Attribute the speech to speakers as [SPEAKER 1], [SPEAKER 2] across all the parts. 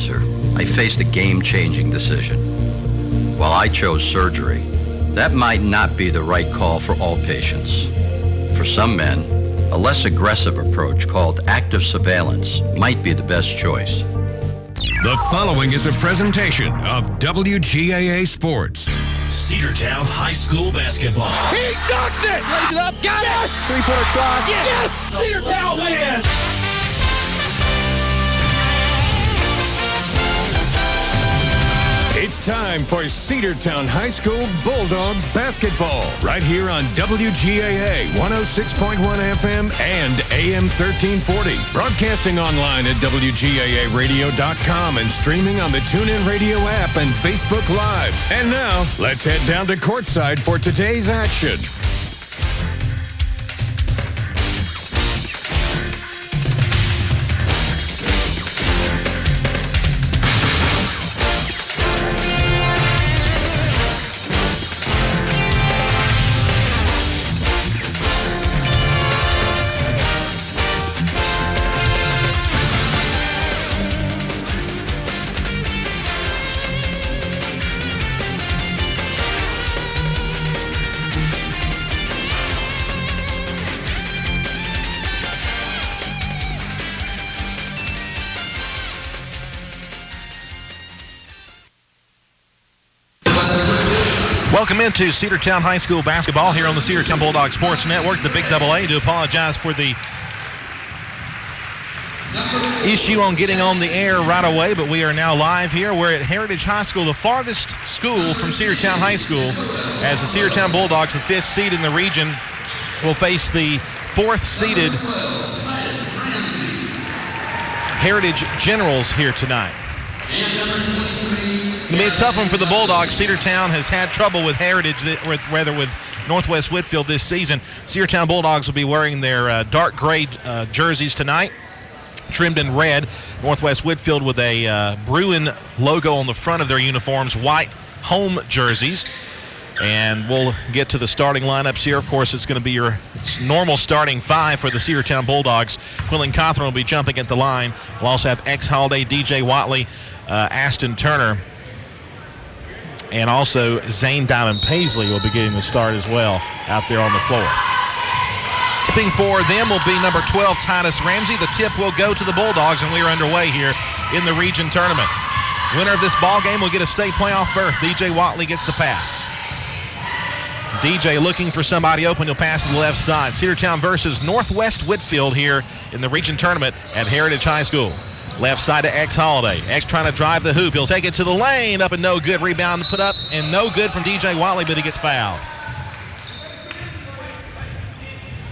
[SPEAKER 1] cancer, I faced a game-changing decision. While I chose surgery, that might not be the right call for all patients. For some men, a less aggressive approach called active surveillance might be the best choice.
[SPEAKER 2] The following is a presentation of WGAA Sports.
[SPEAKER 3] Cedartown High School basketball.
[SPEAKER 4] He dunks it! Lays it up, got it!
[SPEAKER 5] Yes! Three-pointer try.
[SPEAKER 4] Yes!
[SPEAKER 3] Cedartown wins!
[SPEAKER 2] It's time for Cedartown High School Bulldogs basketball. Right here on WGAA 106.1 FM and AM 1340. Broadcasting online at WGAAradio.com and streaming on the TuneIn Radio app and Facebook Live. And now, let's head down to courtside for today's action.
[SPEAKER 6] Welcome into Cedartown High School basketball here on the Cedartown Bulldogs Sports Network, the Big AA. Do apologize for the issue on getting on the air right away, but we are now live here. We're at Heritage High School, the farthest school from Cedartown High School, as the Cedartown Bulldogs, the 5th seed in the region, will face the 4th-seeded Heritage Generals here tonight. It'll be a tough one for the Bulldogs. Cedartown has had trouble with Heritage, with Northwest Whitfield this season. Cedartown Bulldogs will be wearing their dark gray jerseys tonight, trimmed in red. Northwest Whitfield with a Bruin logo on the front of their uniforms, white home jerseys. And we'll get to the starting lineups here. Of course, it's going to be your normal starting 5 for the Cedartown Bulldogs. Quillen Cawthorn will be jumping at the line. We'll also have X Holiday, DJ Watley, Aston Turner, and also Zane Diamond Paisley will be getting the start as well out there on the floor. Tipping for them will be number 12, Titus Ramsey. The tip will go to the Bulldogs, and we are underway here in the region tournament. Winner of this ball game will get a state playoff berth. DJ Watley gets the pass. DJ looking for somebody open. He'll pass to the left side. Cedartown versus Northwest Whitfield here in the region tournament at Heritage High School. Left side to X Holiday. X trying to drive the hoop. He'll take it to the lane. Up and no good. Rebound put up and no good from DJ Watley, but he gets fouled.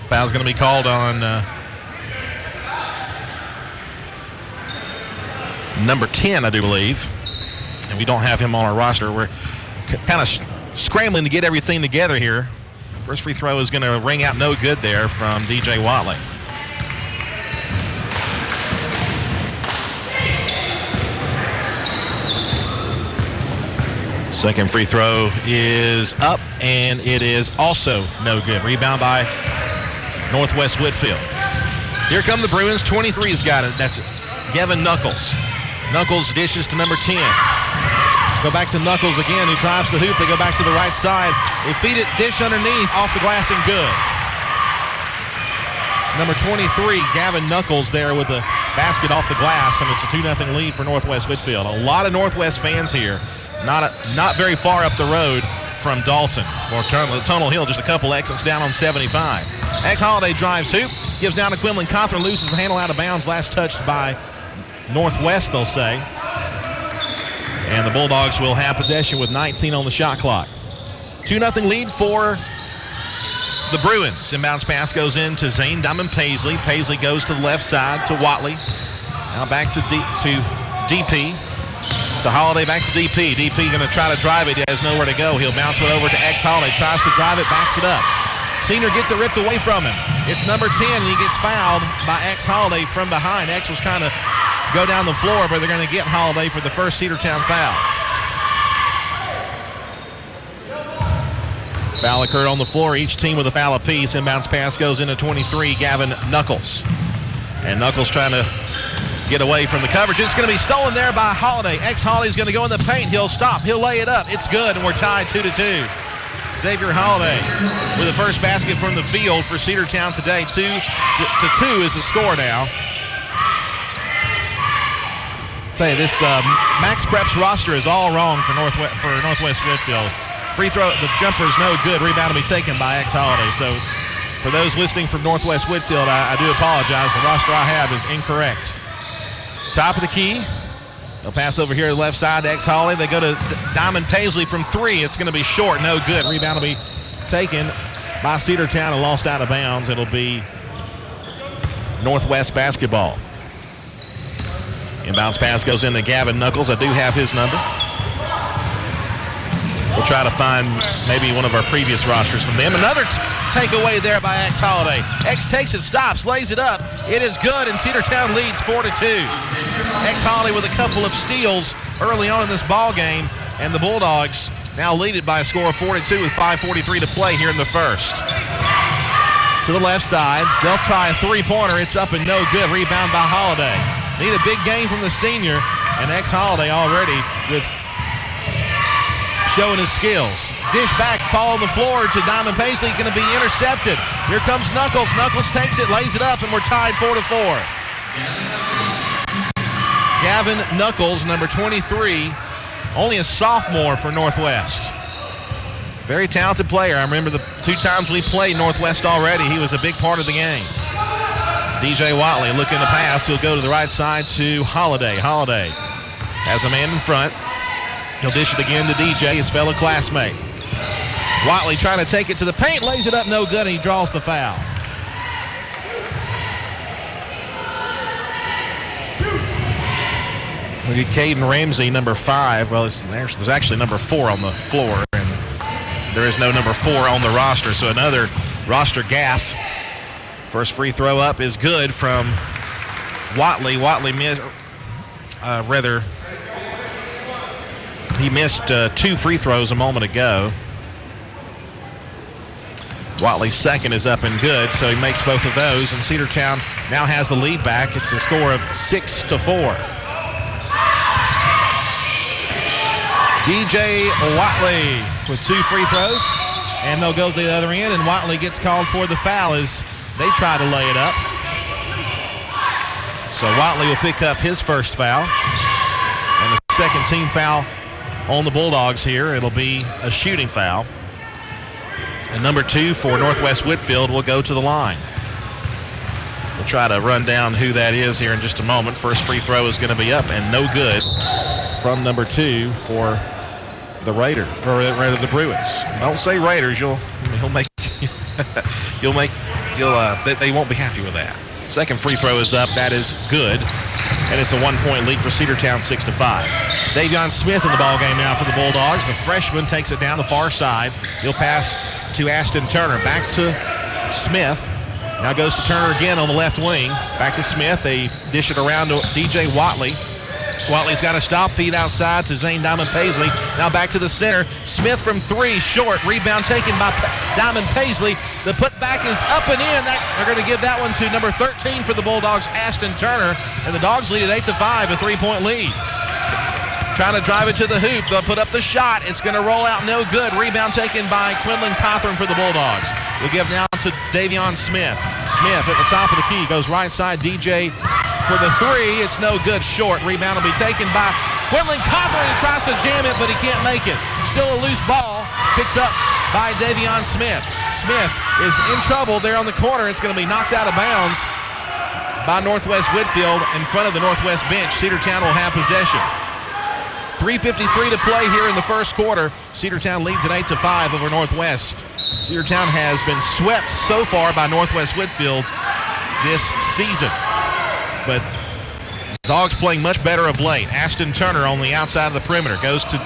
[SPEAKER 6] Foul's going to be called on number 10, I do believe. And we don't have him on our roster. We're kind of scrambling to get everything together here. First free throw is going to ring out no good there from DJ Watley. Second free throw is up, and it is also no good. Rebound by Northwest Whitfield. Here come the Bruins. 23's got it. That's Gavin Knuckles. Knuckles dishes to number 10. Go back to Knuckles again, who drives the hoop. They go back to the right side. They feed it, dish underneath, off the glass and good. Number 23, Gavin Knuckles there with the basket off the glass, and it's a 2-0 lead for Northwest Whitfield. A lot of Northwest fans here. Not very far up the road from Dalton or Tunnel Hill, just a couple exits down on 75. X Holiday drives hoop, gives down to Quinlan Cawthorn, loses the handle out of bounds, last touched by Northwest, they'll say. And the Bulldogs will have possession with 19 on the shot clock. 2-0 lead for the Bruins. Inbounds pass goes in to Zane Diamond Paisley. Paisley goes to the left side to Watley. Now back to DP. To Holiday, back to DP. DP going to try to drive it. He has nowhere to go. He'll bounce it over to X Holiday. Tries to drive it, backs it up. Senior gets it ripped away from him. It's number 10, and he gets fouled by X Holiday from behind. X was trying to go down the floor, but they're going to get Holiday for the first Cedartown foul. Foul occurred on the floor. Each team with a foul apiece. Inbounds pass goes into 23, Gavin Knuckles. And Knuckles trying to get away from the coverage. It's going to be stolen there by Holiday. Holiday's going to go in the paint. He'll stop. He'll lay it up. It's good, and we're tied 2-2. Xavier Holiday with the first basket from the field for Cedartown today. 2-2 is the score now. Tell you, this Max Preps roster is all wrong for Northwest Whitfield. Free throw, the jumper is no good. Rebound will be taken by Holiday. So for those listening from Northwest Whitfield, I do apologize. The roster I have is incorrect. Top of the key. They'll pass over here to the left side to Holiday. They go to Diamond Paisley from 3. It's going to be short, no good. Rebound will be taken by Cedartown and lost out of bounds. It'll be Northwest basketball. Inbounds pass goes into Gavin Knuckles. I do have his number. We'll try to find maybe one of our previous rosters from them. Another takeaway there by Holiday. Takes it, stops, lays it up. It is good, and Cedartown leads 4-2. Holiday with a couple of steals early on in this ball game, and the Bulldogs now lead it by a score of 4-2 with 5:43 to play here in the first. To the left side, they'll try a three-pointer. It's up and no good. Rebound by Holiday. Need a big game from the senior, and Holiday already with showing his skills. Dish back, fall on the floor to Diamond Paisley, going to be intercepted. Here comes Knuckles. Knuckles takes it, lays it up, and we're tied 4-4. Gavin Knuckles, number 23, only a sophomore for Northwest. Very talented player. I remember the 2 times we played Northwest already. He was a big part of the game. DJ Watley looking to pass. He'll go to the right side to Holiday. Holiday has a man in front. He'll dish it again to DJ, his fellow classmate. Watley trying to take it to the paint, lays it up, no good, and he draws the foul. Look at Caden Ramsey, number 5. Well, there's actually number 4 on the floor, and there is no number 4 on the roster, so another roster gaffe. First free throw up is good from Watley. Watley he missed 2 free throws a moment ago. Watley's second is up and good, so he makes both of those, and Cedartown now has the lead back. It's a score of 6-4. DJ Watley with 2 free throws, and they'll go to the other end, and Watley gets called for the foul as they try to lay it up. So Watley will pick up his first foul, and the second team foul on the Bulldogs here. It'll be a shooting foul. And number 2 for Northwest Whitfield will go to the line. We'll try to run down who that is here in just a moment. First free throw is going to be up and no good from number 2 for the Raiders, or rather the Bruins. Don't say Raiders. They won't be happy with that. Second free throw is up. That is good. And it's a 1-point lead for Cedartown, 6-5. Davion Smith in the ballgame now for the Bulldogs. The freshman takes it down the far side. He'll pass to Ashton Turner. Back to Smith. Now goes to Turner again on the left wing. Back to Smith. They dish it around to DJ Watley. Watley's got a stop, feed outside to Zane Diamond Paisley. Now back to the center. Smith from 3, short. Rebound taken by Diamond Paisley. The putback is up and in. They're going to give that one to number 13 for the Bulldogs, Ashton Turner. And the Dogs lead at 8-5, a 3-point lead. Trying to drive it to the hoop. They'll put up the shot. It's going to roll out, no good. Rebound taken by Quinlan Cothran for the Bulldogs. We'll give now to Davion Smith. Smith at the top of the key. Goes right side, DJ for the 3. It's no good, short. Rebound will be taken by Quinlan Cothran. He tries to jam it, but he can't make it. Still a loose ball. Picked up by Davion Smith. Smith is in trouble there on the corner. It's going to be knocked out of bounds by Northwest Whitfield in front of the Northwest bench. Cedartown will have possession. 3:53 to play here in the first quarter. Cedartown leads at 8-5 over Northwest. Cedartown has been swept so far by Northwest Whitfield this season, but Dogs playing much better of late. Ashton Turner on the outside of the perimeter. Goes to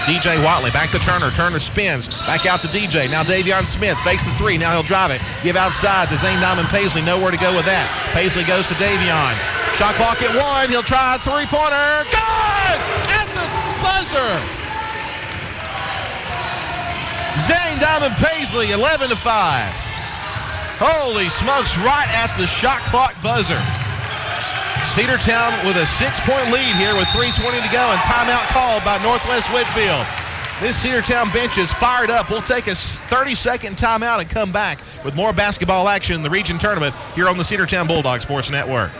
[SPEAKER 6] DJ Watley. Back to Turner. Turner spins. Back out to DJ. Now Davion Smith fakes the 3. Now he'll drive it. Give outside to Zane Diamond Paisley. Nowhere to go with that. Paisley goes to Davion. Shot clock at 1. He'll try a 3-pointer. Good! At the buzzer. Zane Diamond Paisley, 11-5. Holy smokes, right at the shot clock buzzer. Cedartown with a 6-point lead here with 3:20 to go, and timeout called by Northwest Whitfield. This Cedartown bench is fired up. We'll take a 30-second timeout and come back with more basketball action in the region tournament here on the Cedartown Bulldogs Sports Network.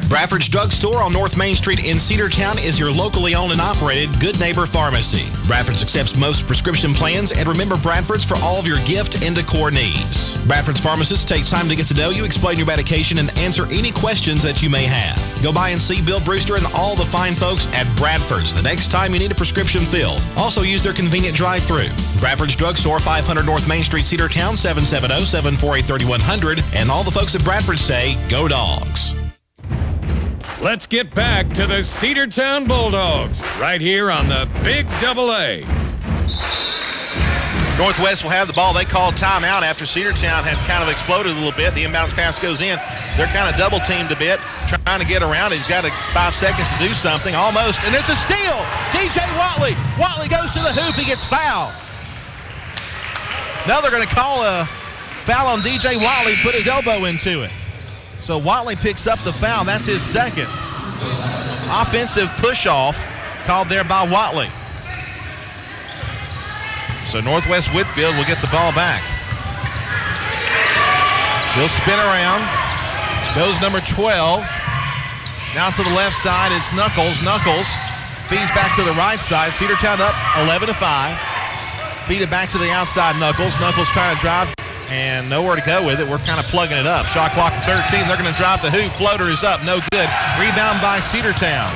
[SPEAKER 5] Bradford's Drug Store on North Main Street in Cedartown is your locally owned and operated Good Neighbor Pharmacy. Bradford's accepts most prescription plans, and remember Bradford's for all of your gift and decor needs. Bradford's pharmacist takes time to get to know you, explain your medication, and answer any questions that you may have. Go by and see Bill Brewster and all the fine folks at Bradford's the next time you need a prescription filled. Also use their convenient drive-thru. Bradford's Drug Store, 500 North Main Street, Cedartown, 770-748-3100. And all the folks at Bradford say, go Dogs.
[SPEAKER 2] Let's get back to the Cedartown Bulldogs right here on the Big AA.
[SPEAKER 6] Northwest will have the ball. They called timeout after Cedartown had kind of exploded a little bit. The inbounds pass goes in. They're kind of double-teamed a bit, trying to get around it. He's got 5 seconds to do something, almost, and it's a steal. DJ Watley. Watley goes to the hoop. He gets fouled. Now they're going to call a foul on DJ Watley, put his elbow into it. So Watley picks up the foul. That's his second. Offensive push-off called there by Watley. So Northwest Whitfield will get the ball back. He'll spin around. Goes number 12. Now to the left side, it's Knuckles. Knuckles feeds back to the right side. Cedartown up 11-5. Feed it back to the outside, Knuckles. Knuckles trying to drive and nowhere to go with it. We're kind of plugging it up. Shot clock at 13. They're going to drive the hoop. Floater is up. No good. Rebound by Cedartown.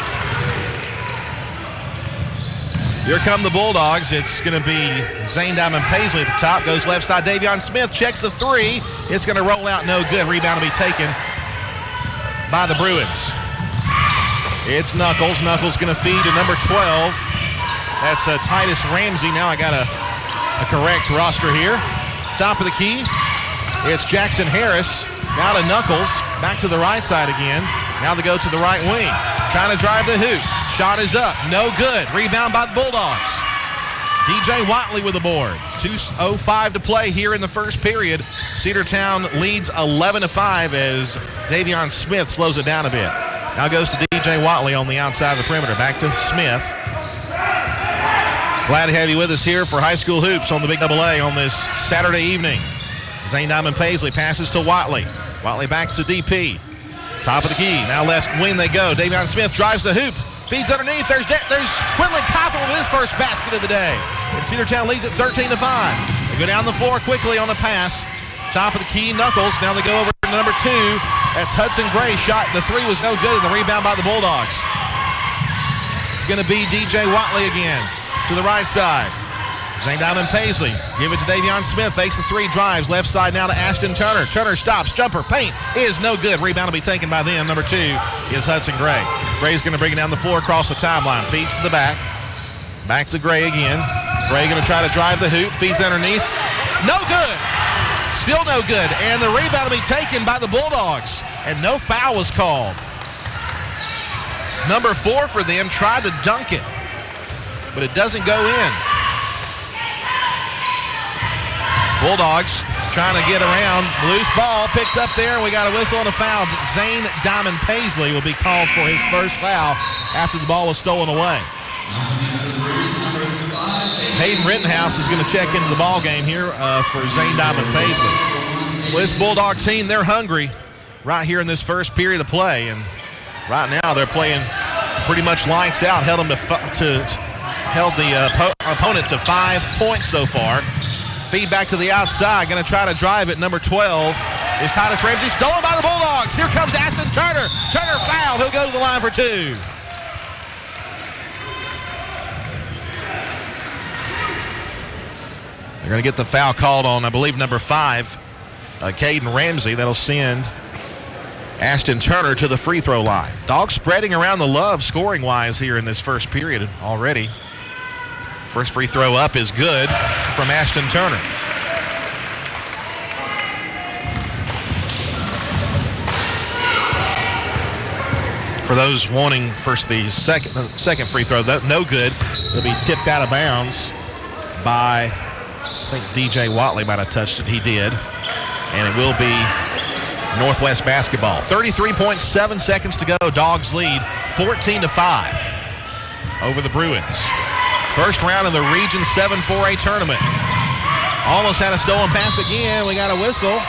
[SPEAKER 6] Here come the Bulldogs. It's going to be Zane Diamond Paisley at the top. Goes left side. Davion Smith checks the three. It's going to roll out. No good. Rebound will be taken by the Bruins. It's Knuckles. Knuckles going to feed to number 12. That's Titus Ramsey. Now I got a correct roster here. Top of the key. It's Jackson Harris. Now to Knuckles. Back to the right side again. Now they go to the right wing. Trying to drive the hoop. Shot is up. No good. Rebound by the Bulldogs. DJ Watley with the board. 2:05 to play here in the first period. Cedartown leads 11-5 as Davion Smith slows it down a bit. Now goes to DJ Watley on the outside of the perimeter. Back to Smith. Glad to have you with us here for high school hoops on the Big AA on this Saturday evening. Zane Diamond Paisley passes to Watley. Watley back to DP. Top of the key. Now left wing they go. Davion Smith drives the hoop. Feeds underneath. There's Quinlan Cawthorn with his first basket of the day. And Cedartown leads at 13-5. They go down the floor quickly on the pass. Top of the key, Knuckles. Now they go over to number 2. That's Hudson Gray. Shot. The three was no good. And the rebound by the Bulldogs. It's going to be DJ Watley again. To the right side. Zane Diamond Paisley. Give it to Davion Smith. Fakes the three, drives. Left side now to Ashton Turner. Turner stops. Jumper. Paint is no good. Rebound will be taken by them. Number 2 is Hudson Gray. Gray's going to bring it down the floor across the timeline. Feeds to the back. Back to Gray again. Gray going to try to drive the hoop. Feeds underneath. No good. Still no good. And the rebound will be taken by the Bulldogs. And no foul was called. Number 4 for them tried to dunk it, but it doesn't go in. Bulldogs trying to get around. Loose ball picked up there, and we got a whistle and a foul. Zane Diamond Paisley will be called for his first foul after the ball was stolen away. Hayden Rittenhouse is going to check into the ball game here for Zane Diamond Paisley. Well, this Bulldog team, they're hungry right here in this first period of play, and right now they're playing pretty much lights out. Held the opponent to 5 points so far. Feed back to the outside. Going to try to drive it. Number 12 is Titus Ramsey. Stolen by the Bulldogs. Here comes Ashton Turner. Turner fouled. He'll go to the line for 2. They're going to get the foul called on, I believe, number 5, Caden Ramsey. That'll send Ashton Turner to the free throw line. Dogs spreading around the love scoring-wise here in this first period already. First free throw up is good from Ashton Turner. For those wanting first the second free throw, no good. It'll be tipped out of bounds by, I think DJ Watley might have touched it. He did. And it will be Northwest basketball. 33.7 seconds to go. Dogs lead 14-5 over the Bruins. First round of the Region 7 4A tournament. Almost had a stolen pass again. We got a whistle.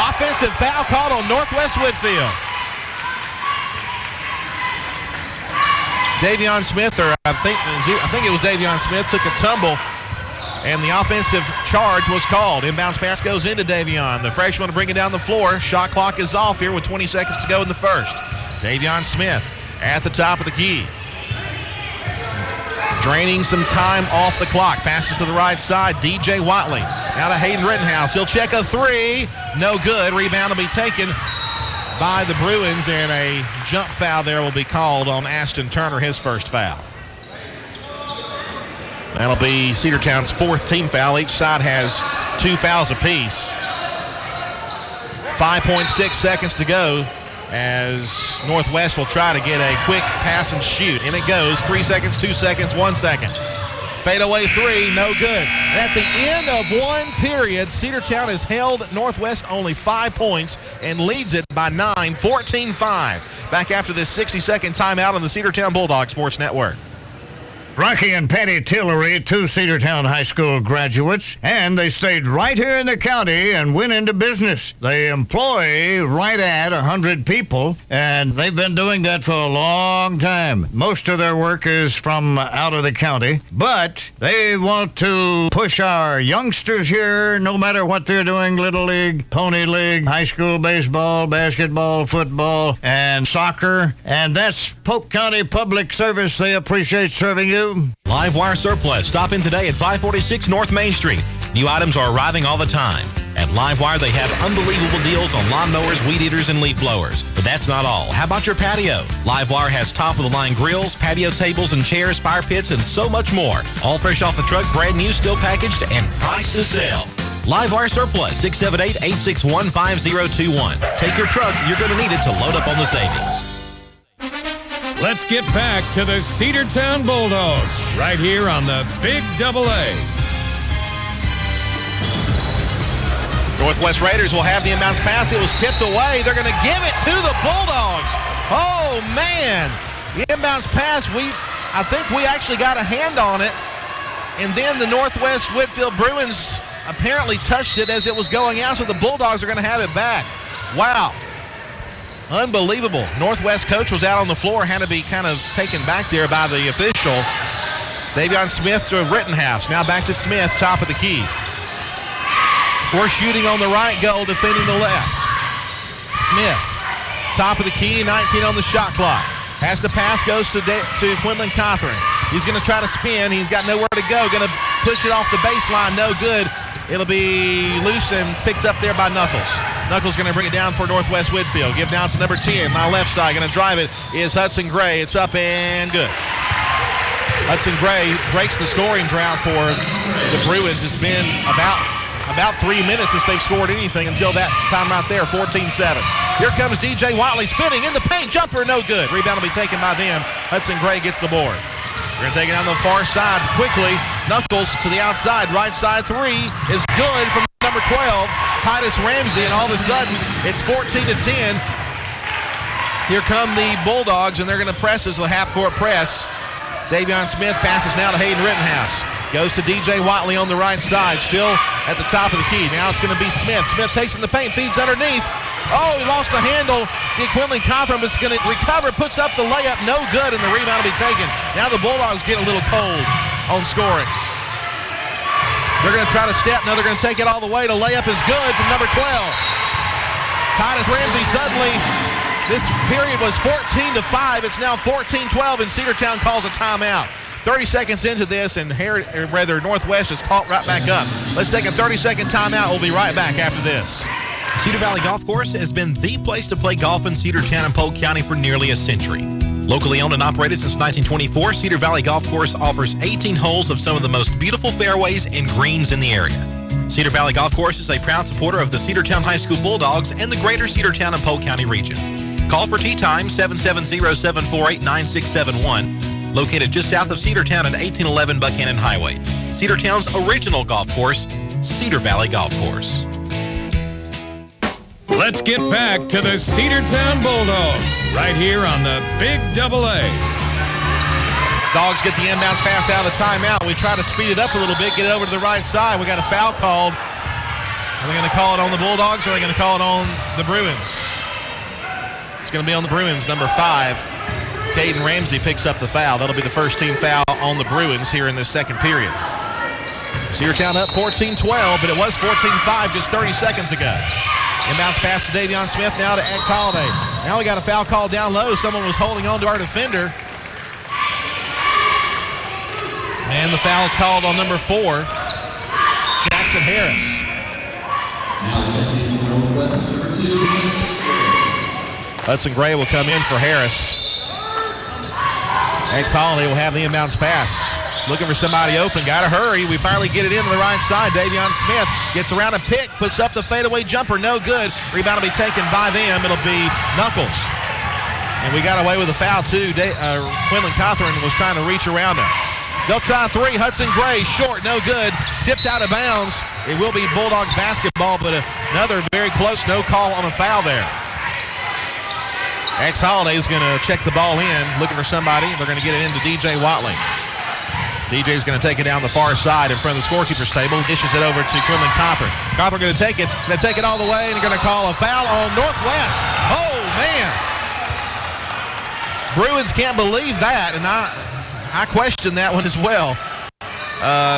[SPEAKER 6] Offensive foul called on Northwest Whitfield. Davion Smith, or I think it was Davion Smith, took a tumble, and the offensive charge was called. Inbounds pass goes into Davion. The freshman to bring it down the floor. Shot clock is off here with 20 seconds to go in the first. Davion Smith at the top of the key. Draining some time off the clock. Passes to the right side. DJ Watley. Now to Hayden Rittenhouse. He'll check a three. No good. Rebound will be taken by the Bruins, and a jump foul there will be called on Ashton Turner, his first foul. That'll be Cedartown's fourth team foul. Each side has 2 fouls apiece. 5.6 seconds to go as Northwest will try to get a quick pass and shoot. And it goes. 3 seconds, 2 seconds, 1 second. Fadeaway three, no good. And at the end of one period, Cedartown has held Northwest only 5 points and leads it by 9, 14-5. Back after this 60-second timeout on the Cedartown Bulldogs Sports Network.
[SPEAKER 7] Rocky and Patty Tillery, 2 Cedartown High School graduates, and they stayed right here in the county and went into business. They employ right at 100 people, and they've been doing that for a long time. Most of their work is from out of the county, but they want to push our youngsters here, no matter what they're doing, Little League, Pony League, high school baseball, basketball, football, and soccer, and that's Polk County Public Service. They appreciate serving you.
[SPEAKER 5] Livewire Surplus. Stop in today at 546 North Main Street. New items are arriving all the time. At Livewire, they have unbelievable deals on lawnmowers, weed eaters, and leaf blowers. But that's not all. How about your patio? Livewire has top-of-the-line grills, patio tables and chairs, fire pits, and so much more. All fresh off the truck, brand new, still packaged, and priced to sell. Livewire Surplus, 678-861-5021. Take your truck. You're going to need it to load up on the savings.
[SPEAKER 2] Let's get back to the Cedartown Bulldogs right here on the Big AA.
[SPEAKER 6] Northwest Raiders will have the inbounds pass. It was tipped away. They're going to give it to the Bulldogs. Oh, man. The inbounds pass, I think we actually got a hand on it. And then the Northwest Whitfield Bruins apparently touched it as it was going out, so the Bulldogs are going to have it back. Wow. Unbelievable. Northwest coach was out on the floor, had to be kind of taken back there by the official. Davion Smith to Rittenhouse. Now back to Smith, top of the key. We're shooting on the right goal, defending the left. Smith, top of the key, 19 on the shot clock. As the pass goes to Quinlan Cothran. He's going to try to spin. He's got nowhere to go. Going to push it off the baseline. No good. It'll be loose and picked up there by Knuckles. Knuckles going to bring it down for Northwest Whitfield. Give down to number 10. My left side going to drive it is Hudson Gray. It's up and good. Hudson Gray breaks the scoring drought for the Bruins. It's been about 3 minutes since they've scored anything until that time right there, 14-7. Here comes DJ Watley spinning in the paint. Jumper, no good. Rebound will be taken by them. Hudson Gray gets the board. We're going to take it down the far side quickly. Knuckles to the outside. Right side three is good from number 12, Titus Ramsey, and all of a sudden it's 14-10. Here come the Bulldogs, and they're going to press as a half-court press. Davion Smith passes now to Hayden Rittenhouse. Goes to DJ Watley on the right side, still at the top of the key. Now it's going to be Smith. Smith takes in the paint, feeds underneath. Oh, he lost the handle. Quinlan Cothran is going to recover, puts up the layup, no good, and the rebound will be taken. Now the Bulldogs get a little cold on scoring. They're going to try to step. Now they're going to take it all the way. The layup is good from number 12. Titus Ramsey suddenly, this period was 14-5. It's now 14-12, and Cedartown calls a timeout. 30 seconds into this, and Northwest is caught right back up. Let's take a 30-second timeout. We'll be right back after this.
[SPEAKER 5] Cedar Valley Golf Course has been the place to play golf in Cedartown and Polk County for nearly a century. Locally owned and operated since 1924, Cedar Valley Golf Course offers 18 holes of some of the most beautiful fairways and greens in the area. Cedar Valley Golf Course is a proud supporter of the Cedartown High School Bulldogs and the greater Cedartown and Polk County region. Call for tee time 770-748-9671, located just south of Cedartown at 1811 Buchanan Highway. Cedartown's original golf course, Cedar Valley Golf Course.
[SPEAKER 2] Let's get back to the Cedartown Bulldogs right here on the Big AA.
[SPEAKER 6] Dogs get the inbounds pass out of the timeout. We try to speed it up a little bit, get it over to the right side. We got a foul called. Are they going to call it on the Bulldogs or are they going to call it on the Bruins? It's going to be on the Bruins, number 5. Caden Ramsey picks up the foul. That'll be the first team foul on the Bruins here in this second period. Cedartown up 14-12, but it was 14-5 just 30 seconds ago. Inbounds pass to Davion Smith, now to X Holiday. Now we got a foul call down low. Someone was holding on to our defender. And the foul is called on number 4, Jackson Harris. Hudson Gray will come in for Harris. X Holiday will have the inbounds pass. Looking for somebody open. Got to hurry. We finally get it into the right side. Davion Smith gets around a pick, puts up the fadeaway jumper. No good. Rebound will be taken by them. It'll be Knuckles. And we got away with a foul, too. Quinlan Cawthorn was trying to reach around him. They'll try 3. Hudson Gray, short, no good. Tipped out of bounds. It will be Bulldogs basketball, but another very close no call on a foul there. X Holiday is going to check the ball in, looking for somebody. They're going to get it into DJ Watley. DJ's going to take it down the far side in front of the scorekeeper's table. Dishes it over to Quinlan Cawthorn. Cawthorn going to take it. Going to take it all the way, and they're going to call a foul on Northwest. Oh, man. Bruins can't believe that, and I question that one as well.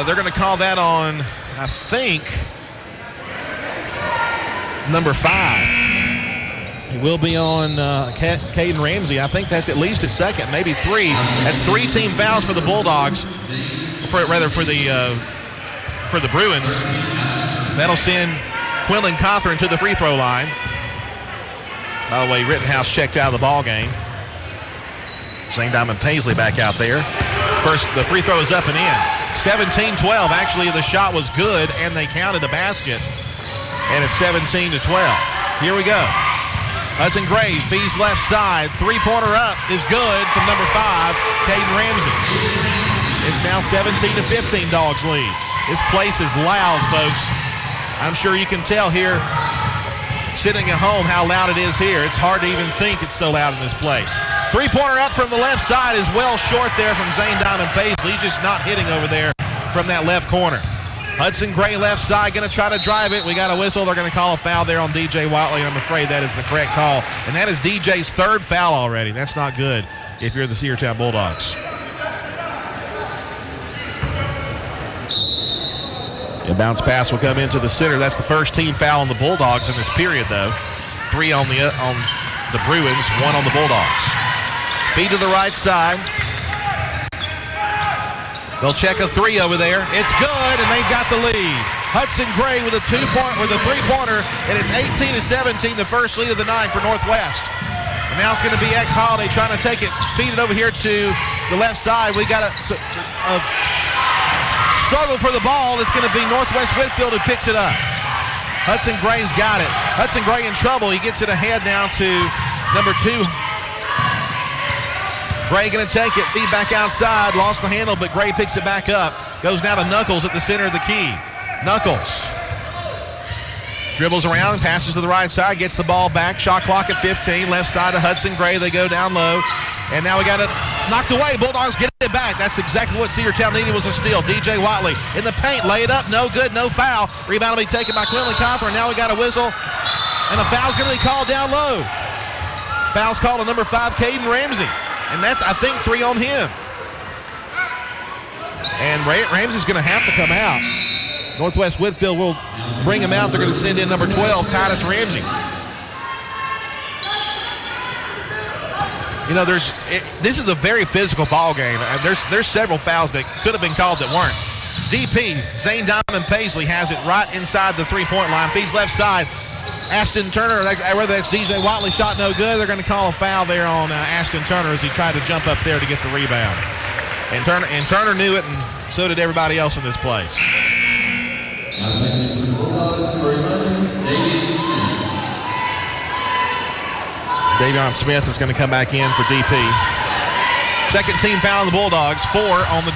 [SPEAKER 6] They're going to call that on, I think, number 5. It will be on Caden Ramsey. I think that's at least his second, maybe 3. That's 3 team fouls for the Bulldogs, for the Bruins. That'll send Quinlan Cawthorn to the free throw line. By the way, Rittenhouse checked out of the ball game. St. Diamond Paisley back out there. First, the free throw is up and in. 17-12. Actually, the shot was good, and they counted the basket. And it's 17-12. Here we go. Hudson Gray feeds left side. Three-pointer up is good from number 5, Caden Ramsey. It's now 17-15, Dogs lead. This place is loud, folks. I'm sure you can tell here, sitting at home, how loud it is here. It's hard to even think it's so loud in this place. Three-pointer up from the left side is well short there from Zane Diamond Paisley. He's just not hitting over there from that left corner. Hudson Gray left side, going to try to drive it. We got a whistle. They're going to call a foul there on DJ Watley. I'm afraid that is the correct call. And that is DJ's 3rd foul already. That's not good if you're the Cedartown Bulldogs. A bounce pass will come into the center. That's the first team foul on the Bulldogs in this period, though. 3 on the Bruins, 1 on the Bulldogs. Feed to the right side. They'll check a 3 over there. It's good, and they've got the lead. Hudson Gray with a 3-pointer, and it's 18-17, the first lead of the night for Northwest. And now it's going to be X Holiday trying to take it, feed it over here to the left side. We got a struggle for the ball. It's going to be Northwest Whitfield who picks it up. Hudson Gray's got it. Hudson Gray in trouble. He gets it ahead now to number 2. Gray going to take it, feed back outside, lost the handle, but Gray picks it back up. Goes now to Knuckles at the center of the key. Knuckles dribbles around, passes to the right side, gets the ball back. Shot clock at 15, left side to Hudson Gray. They go down low, and now we got it knocked away. Bulldogs get it back. That's exactly what Cedartown needed, was a steal. DJ Watley in the paint, lay it up, no good, no foul. Rebound will be taken by Quinlan Cawthorn. Now we got a whistle, and a foul's going to be called down low. Foul's called on number 5, Caden Ramsey. And that's, I think, 3 on him. And Ramsey's going to have to come out. Northwest Whitfield will bring him out. They're going to send in number 12, Titus Ramsey. You know, this is a very physical ball game. There's several fouls that could have been called that weren't. DP, Zane Diamond Paisley, has it right inside the three-point line. Feeds left side. Ashton Turner, whether that's DJ Watley, shot no good. They're going to call a foul there on Ashton Turner as he tried to jump up there to get the rebound. And Turner knew it, and so did everybody else in this place. Davion Smith is going to come back in for DP. Second team foul on the Bulldogs, 4 on the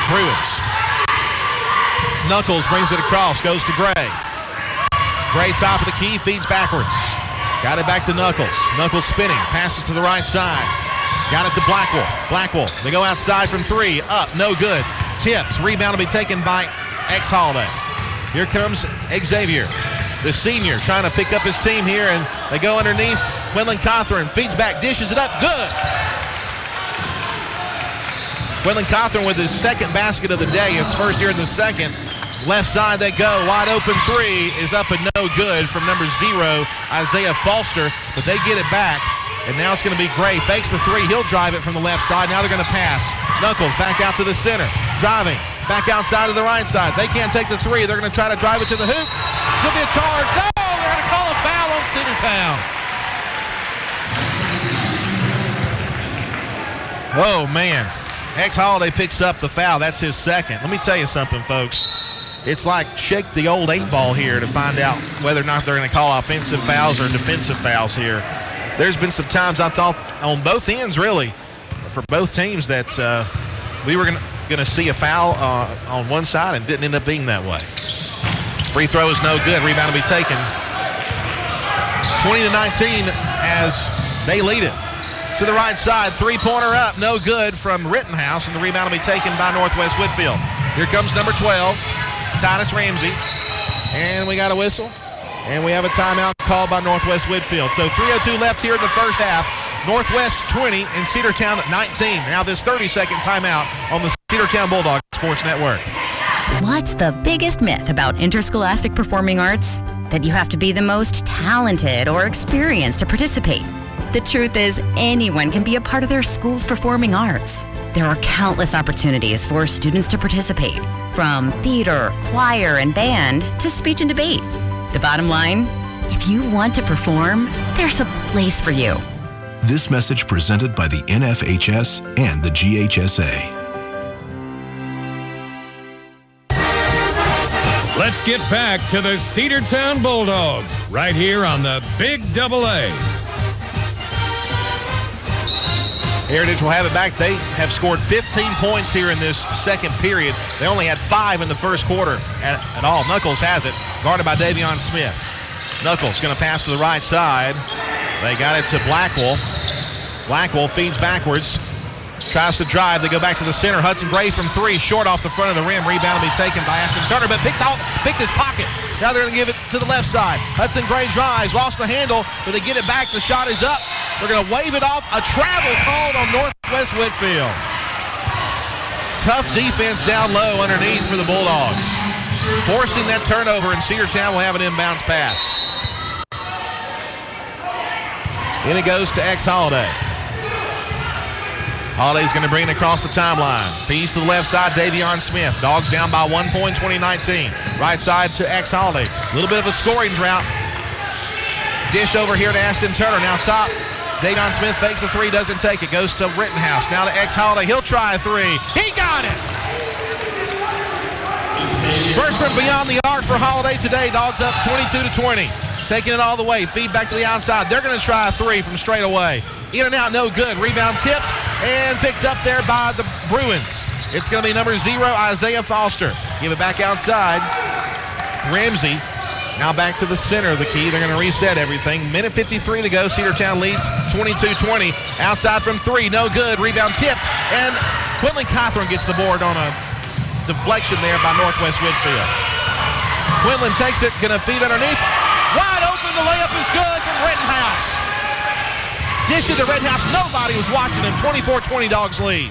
[SPEAKER 6] Bruins. Knuckles brings it across, goes to Gray. Gray top of the key, feeds backwards. Got it back to Knuckles. Knuckles spinning, passes to the right side. Got it to Blackwell. Blackwell, they go outside from 3, up, no good. Tips, rebound will be taken by Holiday. Here comes Xavier, the senior, trying to pick up his team here, and they go underneath. Quinlan Cawthorn feeds back, dishes it up, good. Quinlan Cawthorn with his second basket of the day, his first here in the second. Left side they go, wide open 3 is up and no good from number 0, Isaiah Foster, but they get it back, and now it's going to be Gray. Fakes the 3, he'll drive it from the left side. Now they're going to pass. Knuckles back out to the center, driving, back outside to the right side. They can't take the 3, they're going to try to drive it to the hoop. Should be a charge. No, they're going to call a foul on Cedartown. Oh, man. Holiday picks up the foul. That's his second. Let me tell you something, folks. It's like shake the old 8 ball here to find out whether or not they're going to call offensive fouls or defensive fouls here. There's been some times I thought on both ends, really, for both teams that we were going to see a foul on one side and didn't end up being that way. Free throw is no good. Rebound will be taken. 20-19 as they lead it. To the right side, 3-pointer up, no good from Rittenhouse, and the rebound will be taken by Northwest Whitfield. Here comes number 12, Titus Ramsey, and we got a whistle, and we have a timeout called by Northwest Whitfield. So 3:02 left here in the first half. Northwest 20 and Cedartown 19. Now this 30-second timeout on the Cedartown Bulldogs Sports Network.
[SPEAKER 8] What's the biggest myth about interscholastic performing arts? That you have to be the most talented or experienced to participate. The truth is, anyone can be a part of their school's performing arts. There are countless opportunities for students to participate, from theater, choir, and band to speech and debate. The bottom line, if you want to perform, there's a place for you.
[SPEAKER 9] This message presented by the NFHS and the GHSA.
[SPEAKER 2] Let's get back to the Cedartown Bulldogs right here on the Big AA.
[SPEAKER 6] Heritage will have it back. They have scored 15 points here in this second period. They only had 5 in the first quarter at all. Knuckles has it, guarded by Davion Smith. Knuckles going to pass to the right side. They got it to Blackwell. Blackwell feeds backwards, tries to drive. They go back to the center. Hudson Gray from 3, short off the front of the rim. Rebound will be taken by Ashton Turner, but picked his pocket. Now they're going to give it to the left side. Hudson Gray drives, lost the handle, but they get it back. The shot is up. We're going to wave it off. A travel called on Northwest Whitfield. Tough defense down low underneath for the Bulldogs. Forcing that turnover, and Cedartown will have an inbounds pass. In it goes to Holiday. Holiday's going to bring it across the timeline. Feeds to the left side, Davion Smith. Dogs down by 1 point, 2019. Right side to Holiday. A little bit of a scoring drought. Dish over here to Ashton Turner. Now top. Davion Smith fakes the 3, doesn't take it. Goes to Rittenhouse. Now to Holiday. He'll try a 3. He got it! First from beyond the arc for Holiday today. Dogs up 22-20. Taking it all the way. Feed back to the outside. They're going to try a 3 from straight away. In and out, no good. Rebound tips and picked up there by the Bruins. It's going to be number 0, Isaiah Foster. Give it back outside. Ramsey now back to the center of the key. They're going to reset everything. Minute 53 to go. Cedartown leads 22-20. Outside from 3, no good. Rebound tipped, and Quinlan Cawthorn gets the board on a deflection there by Northwest Whitfield. Quinlan takes it, going to feed underneath. Wide open, the layup is good from Rittenhouse. Dish to the Rittenhouse. Nobody was watching him. 24-20 Dogs lead.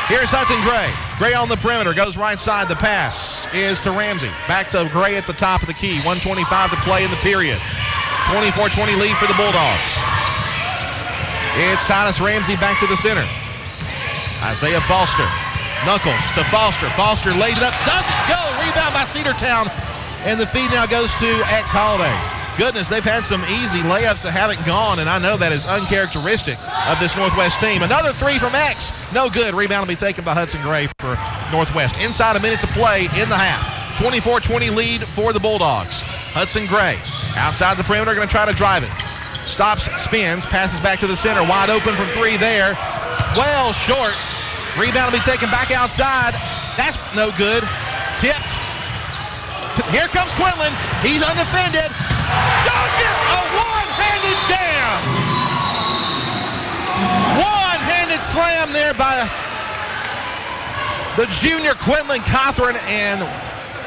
[SPEAKER 6] Here's Hudson Gray. Gray on the perimeter. Goes right side. The pass is to Ramsey. Back to Gray at the top of the key. 1:25 to play in the period. 24-20 lead for the Bulldogs. It's Titus Ramsey back to the center. Isaiah Foster. Knuckles to Foster. Foster lays it up. Doesn't go. Rebound by Cedartown. And the feed now goes to Holiday. Goodness, they've had some easy layups that haven't gone, and I know that is uncharacteristic of this Northwest team. Another 3 from X. No good. Rebound will be taken by Hudson Gray for Northwest. Inside a minute to play in the half. 24-20 lead for the Bulldogs. Hudson Gray outside the perimeter, going to try to drive it. Stops, spins, passes back to the center. Wide open from 3 there. Well short. Rebound will be taken back outside. That's no good. Tipped. Here comes Quinlan. He's undefended. Dunk it! A one-handed jam! One-handed slam there by the junior Quinlan Cothran, and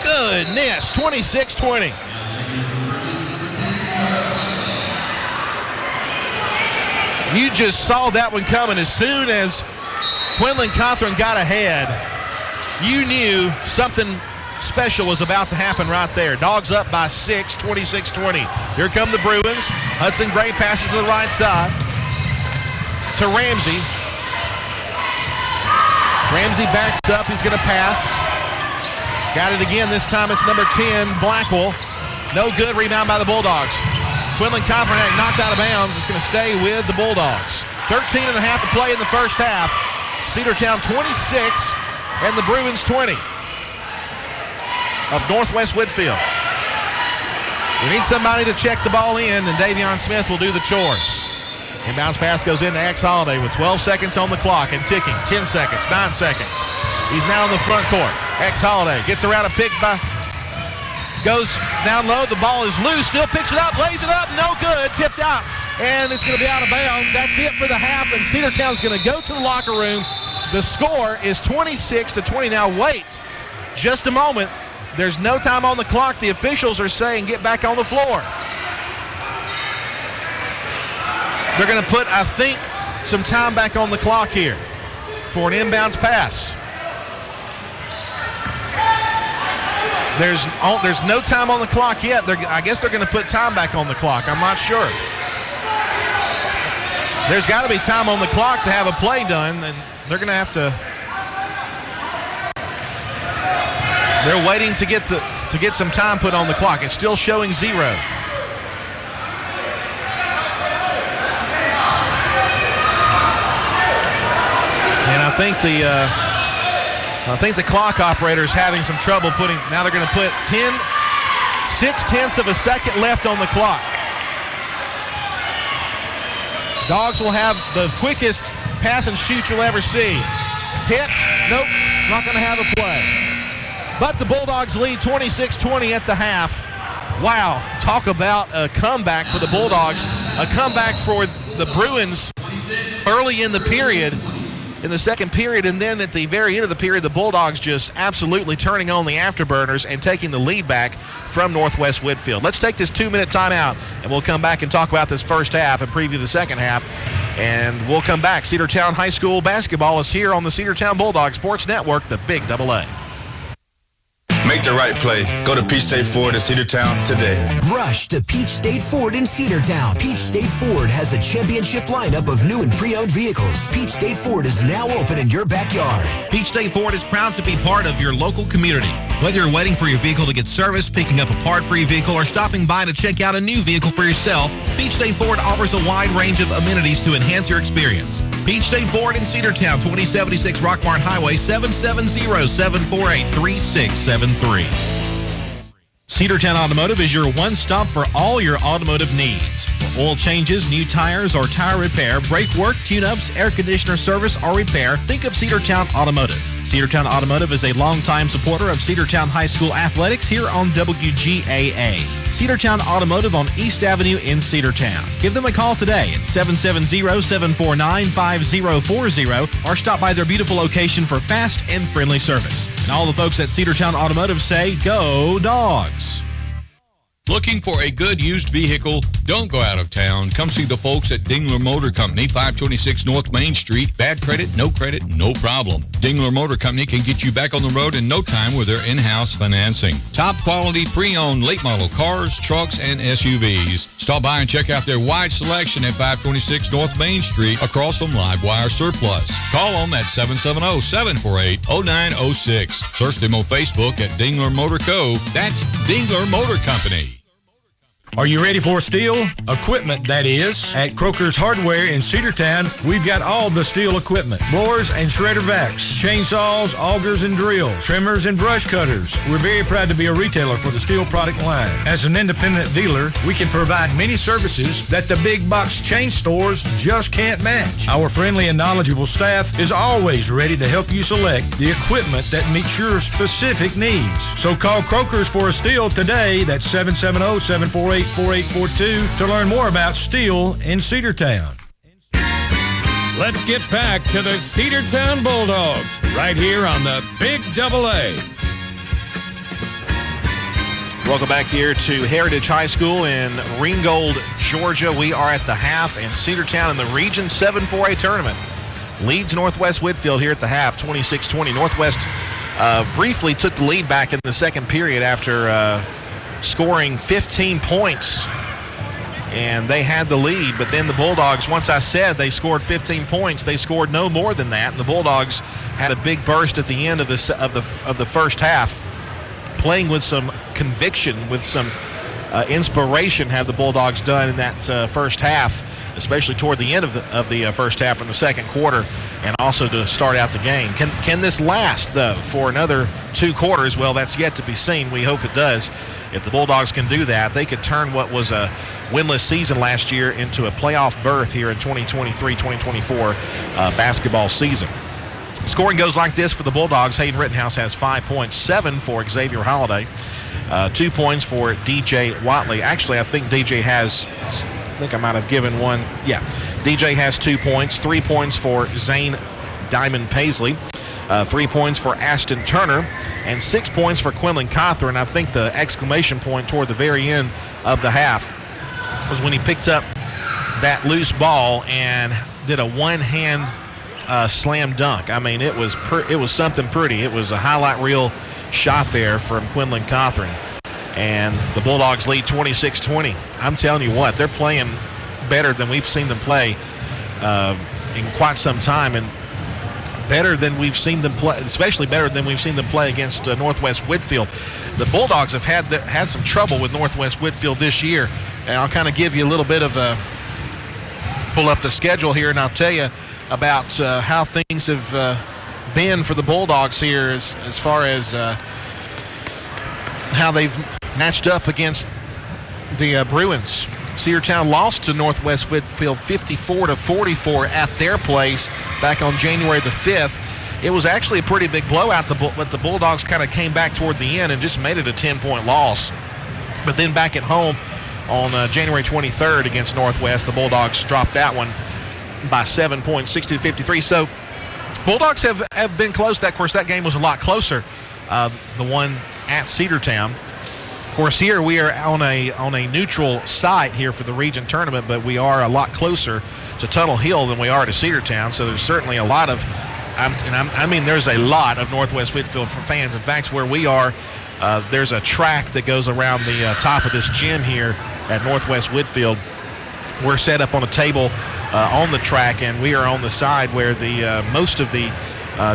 [SPEAKER 6] goodness, 26-20. You just saw that one coming. As soon as Quinlan Cothran got ahead, you knew something special was about to happen right there. Dogs up by 6, 26-20. Here come the Bruins. Hudson Gray passes to the right side to Ramsey. Ramsey backs up. He's going to pass. Got it again. This time it's number 10, Blackwell. No good. Rebound by the Bulldogs. Quinlan Cothran knocked out of bounds. It's going to stay with the Bulldogs. 13 and a half to play in the first half. Cedartown 26 and the Bruins 20 of Northwest Whitfield. We need somebody to check the ball in, and Davion Smith will do the chores. Inbounds pass goes into X Holiday with 12 seconds on the clock and ticking. 10 seconds, 9 seconds. He's now in the front court. X Holiday gets around a pick by, goes down low. The ball is loose, still picks it up, lays it up, no good, tipped out, and it's going to be out of bounds. That's it for the half, and Cedartown's going to go to the locker room. The score is 26-20. Now wait just a moment. There's no time on the clock. The officials are saying get back on the floor. They're going to put, I think, some time back on the clock here for an inbounds pass. There's no time on the clock yet. I guess they're going to put time back on the clock. I'm not sure. There's got to be time on the clock to have a play done, and they're going to have to. They're waiting to get some time put on the clock. It's still showing 0. And I think the clock operator is having some trouble putting. Now they're going to put 6/10 of a second left on the clock. Dogs will have the quickest pass and shoot you'll ever see. Tips, nope, not going to have a play. But the Bulldogs lead 26-20 at the half. Wow, talk about a comeback for the Bulldogs. A comeback for the Bruins early in the period, in the second period, and then at the very end of the period, the Bulldogs just absolutely turning on the afterburners and taking the lead back from Northwest Whitfield. Let's take this 2-minute timeout, and we'll come back and talk about this first half and preview the second half. And we'll come back. Cedartown High School basketball is here on the Cedartown Bulldogs Sports Network, the Big AA.
[SPEAKER 10] Make the right play. Go to Peach State Ford in Cedartown today.
[SPEAKER 11] Rush to Peach State Ford in Cedartown. Peach State Ford has a championship lineup of new and pre-owned vehicles. Peach State Ford is now open in your backyard.
[SPEAKER 5] Peach State Ford is proud to be part of your local community. Whether you're waiting for your vehicle to get serviced, picking up a part for your vehicle, or stopping by to check out a new vehicle for yourself, Peach State Ford offers a wide range of amenities to enhance your experience. Peach State Ford in Cedartown, 2076 Rockmart Highway, 770-748-3673. Cedartown Automotive is your one-stop for all your automotive needs. For oil changes, new tires, or tire repair, brake work, tune-ups, air conditioner service, or repair, think of Cedartown Automotive. Cedartown Automotive is a longtime supporter of Cedartown High School athletics here on WGAA. Cedartown Automotive on East Avenue in Cedartown. Give them a call today at 770-749-5040 or stop by their beautiful location for fast and friendly service. And all the folks at Cedartown Automotive say, go Dogs!
[SPEAKER 12] Looking for a good used vehicle? Don't go out of town. Come see the folks at Dingler Motor Company, 526 North Main Street. Bad credit, no problem. Dingler Motor Company can get you back on the road in no time with their in-house financing. Top quality pre-owned late model cars, trucks, and SUVs. Stop by and check out their wide selection at 526 North Main Street across from Livewire Surplus. Call them at 770-748-0906. Search them on Facebook at Dingler Motor Co. That's Dingler Motor Company.
[SPEAKER 13] Are you ready for steel? Equipment, that is. At Croker's Hardware in Cedartown, we've got all the steel equipment. Blowers and shredder vacs, chainsaws, augers and drills, trimmers and brush cutters. We're very proud to be a retailer for the steel product line. As an independent dealer, we can provide many services that the big box chain stores just can't match. Our friendly and knowledgeable staff is always ready to help you select the equipment that meets your specific needs. So call Croker's for a steel today. That's 770-748-4842 to learn more about steel in Cedartown.
[SPEAKER 2] Let's get back to the Cedartown Bulldogs right here on the Big AA.
[SPEAKER 6] Welcome back here to Heritage High School in Ringgold, Georgia. We are at the half, and Cedartown in the Region 7 4A tournament leads Northwest Whitfield here at the half, 26-20. Northwest briefly took the lead back in the second period after scoring 15 points, and they had the lead. But then the Bulldogs, once I said they scored 15 points, they scored no more than that, and the Bulldogs had a big burst at the end of the first half, playing with some conviction, with some inspiration. Have the Bulldogs done in that first half, especially toward the end of the first half in the second quarter, and also to start out the game. Can this last, though, for another 2 quarters? Well, that's yet to be seen. We hope it does. If the Bulldogs can do that, they could turn what was a winless season last year into a playoff berth here in 2023-2024 basketball season. Scoring goes like this for the Bulldogs. Hayden Rittenhouse has 5 points, 7 for Xavier Holiday, 2 points for DJ Watley. Actually, I think DJ has, I think I might have given one. Yeah, DJ has 2 points, 3 points for Zane Diamond Paisley, 3 points for Ashton Turner, and 6 points for Quinlan Cawthorn. I think the exclamation point toward the very end of the half was when he picked up that loose ball and did a one-hand slam dunk. I mean, it was something pretty. It was a highlight reel shot there from Quinlan Cawthorn. And the Bulldogs lead 26-20. I'm telling you what, they're playing better than we've seen them play in quite some time, and better than we've seen them play, especially better than we've seen them play against Northwest Whitfield. The Bulldogs have had some trouble with Northwest Whitfield this year, and I'll kind of give you a little bit of a pull up the schedule here, and I'll tell you about how things have been for the Bulldogs here as far as how they've matched up against the Bruins. Cedartown lost to Northwest Whitfield 54-44 at their place back on January the 5th. It was actually a pretty big blowout, but the Bulldogs kind of came back toward the end and just made it a 10-point loss. But then back at home on January 23rd against Northwest, the Bulldogs dropped that one by 7 points, 60-53. So Bulldogs have been close. Of course, that game was a lot closer, the one at Cedartown. Of course, here we are on a neutral site here for the region tournament, but we are a lot closer to Tuttle Hill than we are to Cedartown. So there's certainly a lot of, there's a lot of Northwest Whitfield fans. In fact, where we are, there's a track that goes around the top of this gym here at Northwest Whitfield. We're set up on a table on the track, and we are on the side where the most of the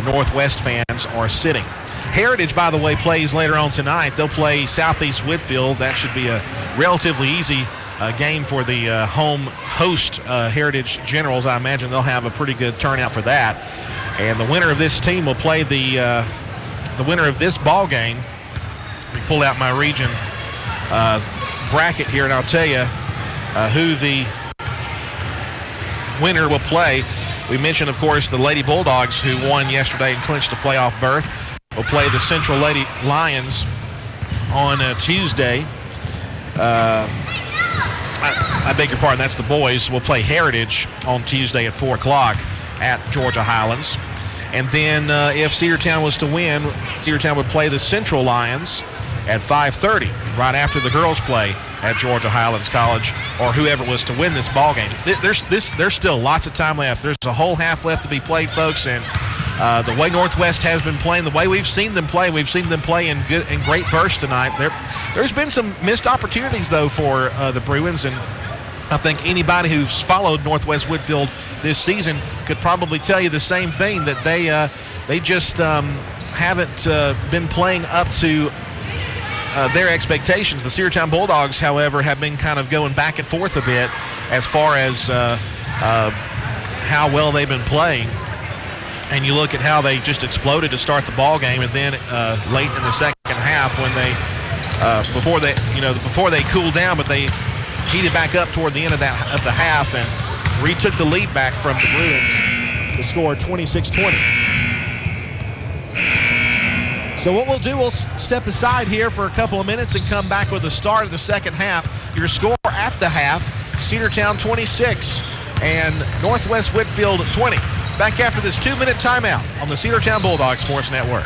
[SPEAKER 6] Northwest fans are sitting. Heritage, by the way, plays later on tonight. They'll play Southeast Whitfield. That should be a relatively easy game for the home host Heritage Generals. I imagine they'll have a pretty good turnout for that. And the winner of this team will play the winner of this ball game. Let me pull out my region bracket here, and I'll tell you who the winner will play. We mentioned, of course, the Lady Bulldogs, who won yesterday and clinched a playoff berth, will play the Central Lady Lions on Tuesday. I beg your pardon, that's the boys. We'll play Heritage on Tuesday at 4 o'clock at Georgia Highlands. And then if Cedartown was to win, Cedartown would play the Central Lions at 5:30, right after the girls play at Georgia Highlands College, or whoever was to win this ball game. There's still lots of time left. There's a whole half left to be played, folks, and the way Northwest has been playing, the way we've seen them play in great bursts tonight. There's been some missed opportunities, though, for the Bruins, and I think anybody who's followed Northwest Whitfield this season could probably tell you the same thing, that they just haven't been playing up to their expectations. The Cedartown Bulldogs, however, have been kind of going back and forth a bit as far as how well they've been playing. And you look at how they just exploded to start the ball game, and then late in the second half, when they before they cooled down, but they heated back up toward the end of the half and retook the lead back from the Bruins to score 26-20. So what we'll do, we'll step aside here for a couple of minutes and come back with the start of the second half. Your score at the half: Cedartown 26 and Northwest Whitfield 20. Back after this 2-minute timeout on the Cedartown Bulldogs Sports Network.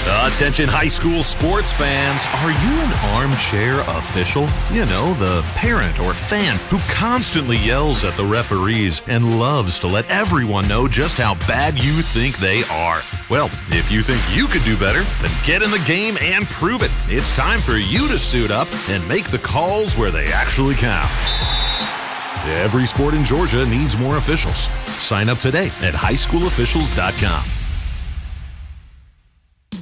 [SPEAKER 14] Attention high school sports fans, are you an armchair official? You know, the parent or fan who constantly yells at the referees and loves to let everyone know just how bad you think they are. Well, if you think you could do better, then get in the game and prove it. It's time for you to suit up and make the calls where they actually count. Every sport in Georgia needs more officials. Sign up today at highschoolofficials.com.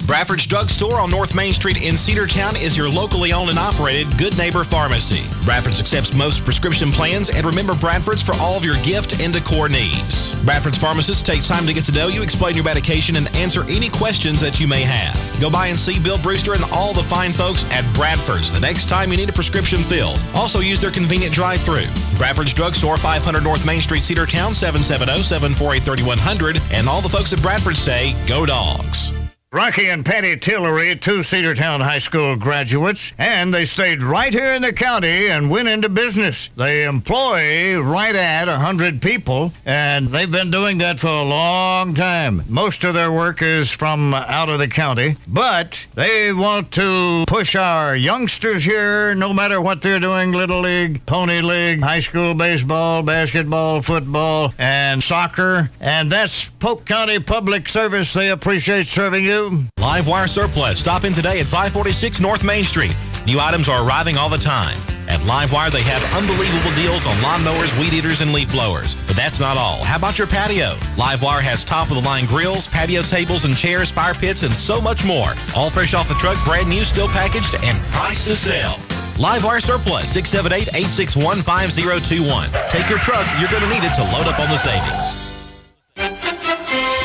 [SPEAKER 5] Bradford's Drug Store on North Main Street in Cedartown is your locally owned and operated Good Neighbor Pharmacy. Bradford's accepts most prescription plans, and remember Bradford's for all of your gift and decor needs. Bradford's pharmacist takes time to get to know you, explain your medication, and answer any questions that you may have. Go by and see Bill Brewster and all the fine folks at Bradford's the next time you need a prescription filled. Also use their convenient drive-thru. Bradford's Drug Store, 500 North Main Street, Cedartown, 770-748-3100. And all the folks at Bradford say, go Dogs.
[SPEAKER 7] Rocky and Patty Tillery, 2 Cedartown High School graduates, and they stayed right here in the county and went into business. They employ right at 100 people, and they've been doing that for a long time. Most of their work is from out of the county, but they want to push our youngsters here, no matter what they're doing, Little League, Pony League, high school baseball, basketball, football, and soccer, and that's Polk County Public Service. They appreciate serving you.
[SPEAKER 5] Live Wire Surplus. Stop in today at 546 North Main Street. New items are arriving all the time. At Live Wire, they have unbelievable deals on lawnmowers, weed eaters, and leaf blowers. But that's not all. How about your patio? Live Wire has top-of-the-line grills, patio tables and chairs, fire pits, and so much more. All fresh off the truck, brand new, still packaged, and priced to sell. Live Wire Surplus, 678-861-5021. Take your truck. You're going to need it to load up on the savings.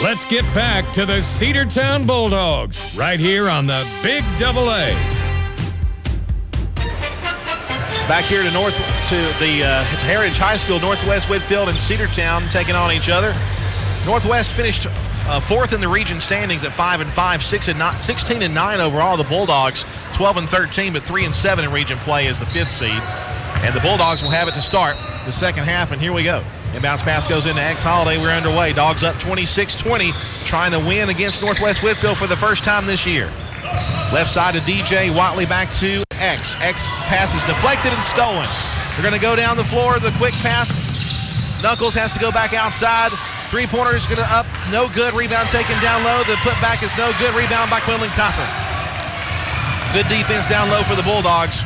[SPEAKER 2] Let's get back to the Cedartown Bulldogs right here on the Big Double A.
[SPEAKER 6] Back here to Heritage High School, Northwest Whitfield and Cedartown taking on each other. Northwest finished fourth in the region standings at 5-5, 16-9 overall. The Bulldogs 12-13, but 3-7 in region play as the 5th seed. And the Bulldogs will have it to start the second half, and here we go. Inbounds pass goes into X Holiday. We're underway. Dogs up 26-20, trying to win against Northwest Whitfield for the first time this year. Left side to DJ. Watley back to X. X pass is deflected and stolen. They're going to go down the floor. The quick pass. Knuckles has to go back outside. Three-pointer is going to up. No good. Rebound taken down low. The putback is no good. Rebound by Quinlan Cothran. Good defense down low for the Bulldogs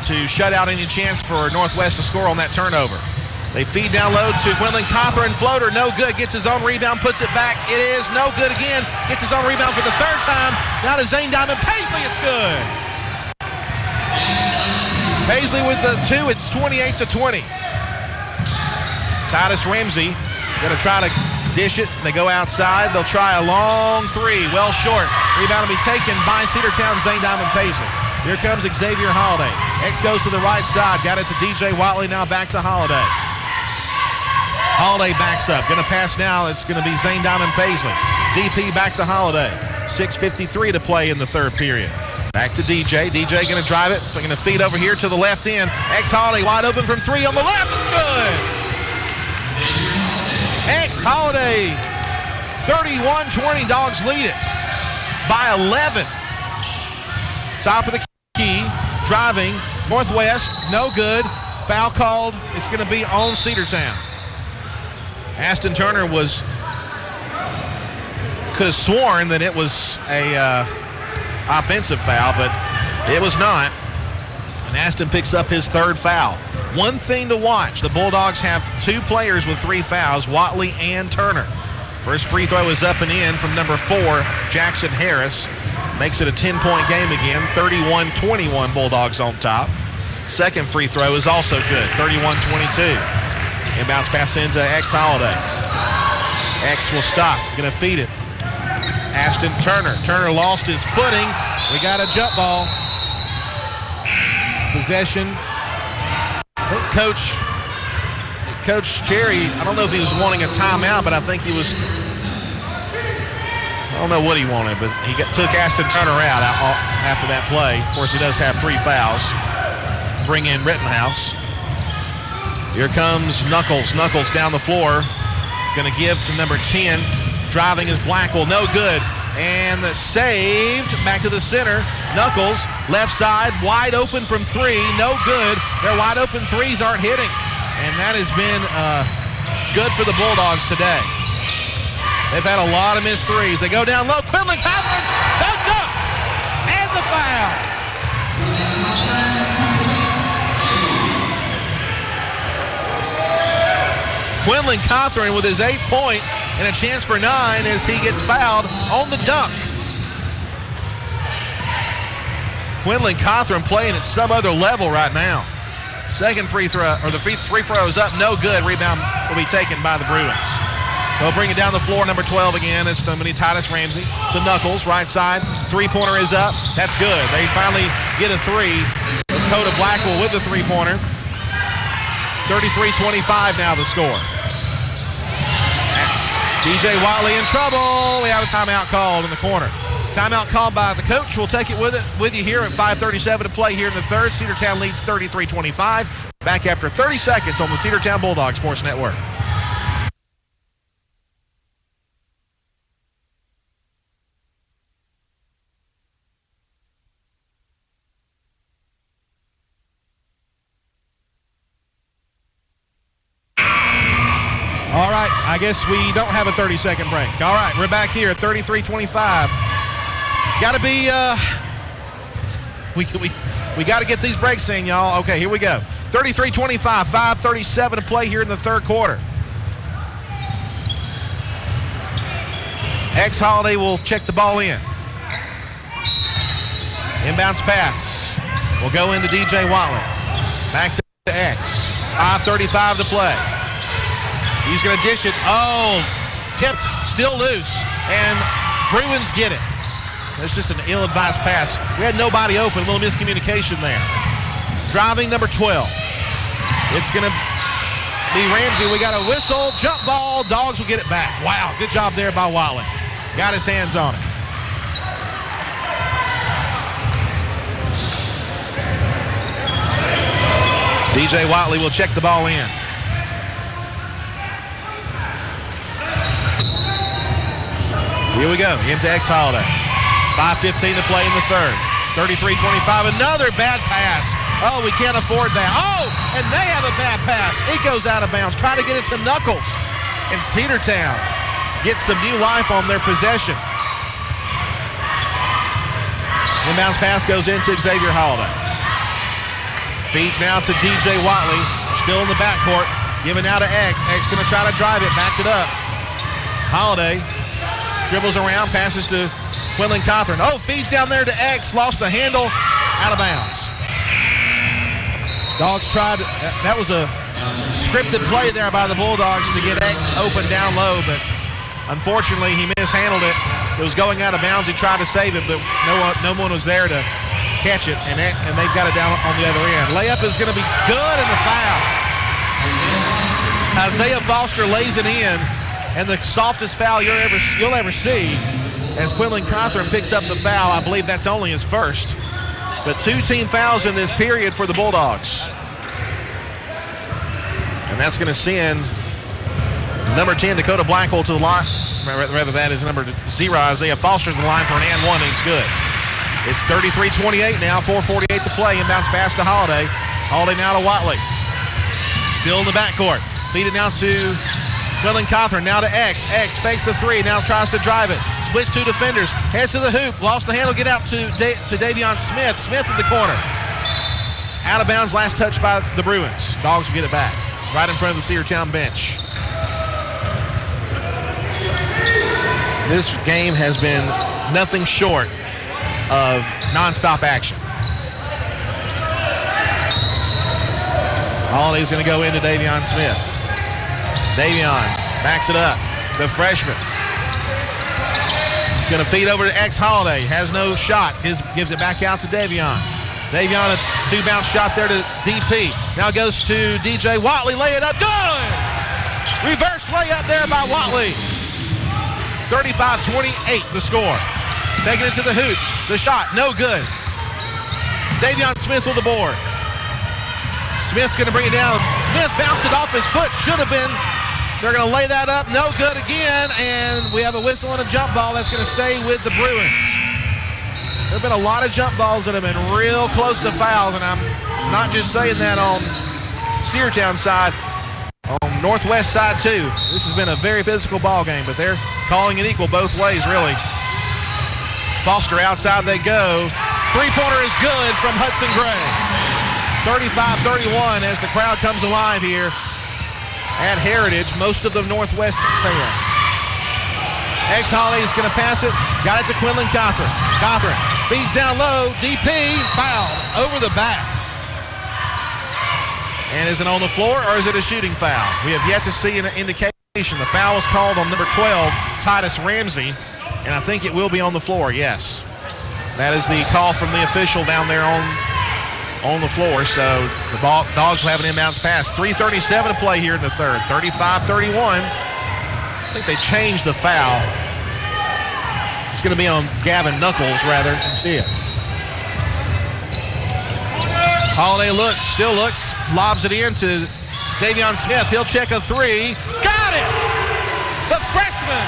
[SPEAKER 6] to shut out any chance for Northwest to score on that turnover. They feed down low to Quinlan Cothran. Floater, no good. Gets his own rebound, puts it back. It is no good again. Gets his own rebound for the third time. Now to Zane Diamond Paisley. It's good. Paisley with the 2. It's 28-20. Titus Ramsey going to try to dish it. They go outside. They'll try a long 3. Well short. Rebound will be taken by Cedartown Zane Diamond Paisley. Here comes Xavier Holiday. X goes to the right side. Got it to DJ Watley. Now back to Holiday. Holiday backs up. Going to pass now. It's going to be Zane Diamond Paisley. DP back to Holiday. 6:53 to play in the third period. Back to DJ. DJ going to drive it. So going to feed over here to the left end. X Holiday wide open from 3 on the left. It's good. X Holiday. 31-20. Dogs lead it by 11. Top of the key. Driving. Northwest. No good. Foul called. It's going to be on Cedartown. Aston Turner could have sworn that it was a offensive foul, but it was not. And Aston picks up his third foul. One thing to watch, the Bulldogs have 2 players with 3 fouls, Watley and Turner. First free throw is up and in from number 4, Jackson Harris. Makes it a 10-point game again, 31-21 Bulldogs on top. Second free throw is also good, 31-22. Inbounds pass into X Holiday. X will stop, gonna feed it. Ashton Turner. Turner lost his footing. We got a jump ball. Possession. I think Coach Cherry, I don't know if he was wanting a timeout, but I think he was, I don't know what he wanted, but he took Ashton Turner out after that play. Of course, he does have 3 fouls. Bring in Rittenhouse. Here comes Knuckles. Knuckles down the floor. Going to give to number 10. Driving is Blackwell. No good. And saved. Back to the center. Knuckles, left side, wide open from 3. No good. Their wide open threes aren't hitting. And that has been good for the Bulldogs today. They've had a lot of missed threes. They go down low. Quinlan Cochran, the dunk, and the foul. Quinlan Cochran with his 8th point and a chance for 9 as he gets fouled on the dunk. Quinlan Cochran playing at some other level right now. Second free throw, or the free throw is up, no good. Rebound will be taken by the Bruins. They'll bring it down the floor, number 12 again. It's Titus Ramsey to Knuckles, right side. Three-pointer is up. That's good. They finally get a 3. It's Dakota Blackwell with the three-pointer. 33-25 now the score. DJ Watley in trouble. We have a timeout called in the corner. Timeout called by the coach. We'll take it with you here at 5:37 to play here in the third. Cedartown leads 33-25. Back after 30 seconds on the Cedartown Bulldogs Sports Network. All right, I guess we don't have a 30-second break. All right, we're back here at 33-25. Got to be, we got to get these breaks in, y'all. Okay, here we go. 33-25, 5:37 to play here in the third quarter. X Holiday will check the ball in. Inbounds pass will go into DJ Watley. Back to X. 5:35 to play. He's going to dish it. Oh, tipped, still loose. And Bruins get it. That's just an ill-advised pass. We had nobody open, a little miscommunication there. Driving number 12. It's going to be Ramsey. We got a whistle, jump ball. Dogs will get it back. Wow, good job there by Watley. Got his hands on it. DJ Watley will check the ball in. Here we go, into X Holiday. 5:15 to play in the third. 33-25, another bad pass. Oh, we can't afford that. Oh, and they have a bad pass. It goes out of bounds. Try to get it to Knuckles. And Cedartown gets some new life on their possession. Inbounds pass goes into Xavier Holiday. Feeds now to DJ Watley. Still in the backcourt. Giving out to X. X going to try to drive it. Backs it up. Holiday dribbles around, passes to Quinlan Cochran. Oh, feeds down there to X, lost the handle, out of bounds. Dogs tried, that was a scripted play there by the Bulldogs to get X open down low, but unfortunately he mishandled it. It was going out of bounds. He tried to save it, but no one was there to catch it, and they've got it down on the other end. Layup is going to be good, and the foul. Isaiah Foster lays it in. And the softest foul you'll ever see as Quinlan Cochran picks up the foul. I believe that's only his first. But 2 team fouls in this period for the Bulldogs. And that's going to send number 10, Dakota Blackwell, to the line. Rather, that is number 0, Isaiah Foster, to the line for an and one. He's good. It's 33-28 now, 4:48 to play. Inbounds pass to Holiday. Holiday now to Watley. Still in the backcourt. Feed it now to Quinlan Cochran, now to X. X fakes the 3, now tries to drive it. Splits 2 defenders, heads to the hoop, lost the handle, get out to Davion Smith. Smith in the corner. Out of bounds, last touch by the Bruins. Dogs will get it back, right in front of the Cedartown bench. This game has been nothing short of nonstop action. Holiday's going to go into Davion Smith. Davion backs it up. The freshman. Going to feed over to Holiday. Has no shot. Gives it back out to Davion. Davion, a 2-bounce shot there to DP. Now goes to DJ Watley. Lay it up. Good! Reverse layup there by Watley. 35-28 the score. Taking it to the hoop. The shot, no good. Davion Smith with the board. Smith's going to bring it down. Smith bounced it off his foot. Should have been. They're going to lay that up. No good again. And we have a whistle and a jump ball that's going to stay with the Bruins. There have been a lot of jump balls that have been real close to fouls, and I'm not just saying that on Cedartown side, on Northwest side too. This has been a very physical ball game, but they're calling it equal both ways, really. Foster outside they go. Three-pointer is good from Hudson Gray. 35-31 as the crowd comes alive here at Heritage, most of the Northwest fans. Holiday is going to pass it. Got it to Quinlan Cothran. Cothran feeds down low. DP foul over the back. And is it on the floor or is it a shooting foul? We have yet to see an indication. The foul was called on number 12, Titus Ramsey, and I think it will be on the floor, yes. That is the call from the official down there on the floor. So the Dogs will have an inbounds pass. 3:37 to play here in the third. 35-31. I think they changed the foul. It's going to be on Gavin Knuckles, rather, than see it. Holiday still looks, lobs it in to Davion Smith. He'll check a three. Got it! The freshman!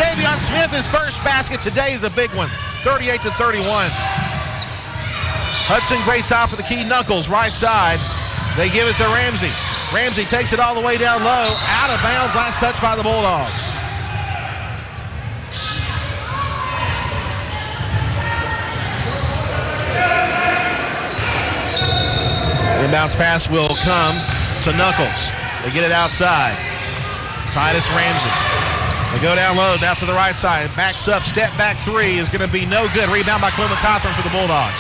[SPEAKER 6] Davion Smith, his first basket today is a big one. 38-31. Hudson, great top of the key. Knuckles, right side. They give it to Ramsey. Ramsey takes it all the way down low. Out of bounds, last touch by the Bulldogs. Inbounds pass will come to Knuckles. They get it outside. Titus Ramsey. They go down low, down to the right side. Backs up, step back three is going to be no good. Rebound by Quinlan Cothran for the Bulldogs.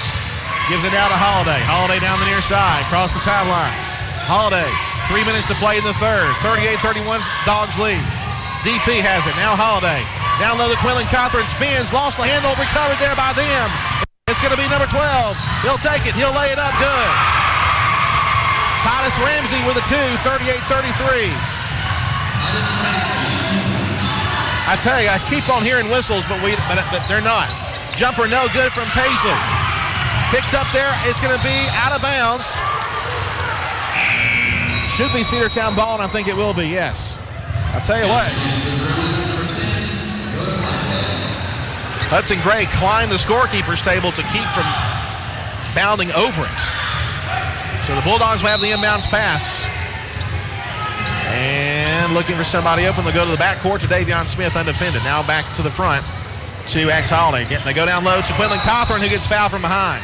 [SPEAKER 6] Gives it down to Holiday. Holiday down the near side, across the timeline. Holiday, 3 minutes to play in the third. 38-31, Dogs lead. DP has it, now Holiday. Down low to Quinlan Cothran, spins, lost the handle, recovered there by them. It's going to be number 12. He'll take it, he'll lay it up, good. Titus Ramsey with a 2, 38-33. I tell you, I keep on hearing whistles, but they're not. Jumper no good from Paisley. Picked up there, it's going to be out of bounds. Should be Cedartown ball, and I think it will be, yes. I'll tell you what. Hudson Gray climbed the scorekeeper's table to keep from bounding over it. So the Bulldogs will have the inbounds pass. And looking for somebody open. They'll go to the backcourt to Davion Smith undefended. Now back to the front to Holiday. They go down low to Quinlan Cothran, who gets fouled from behind.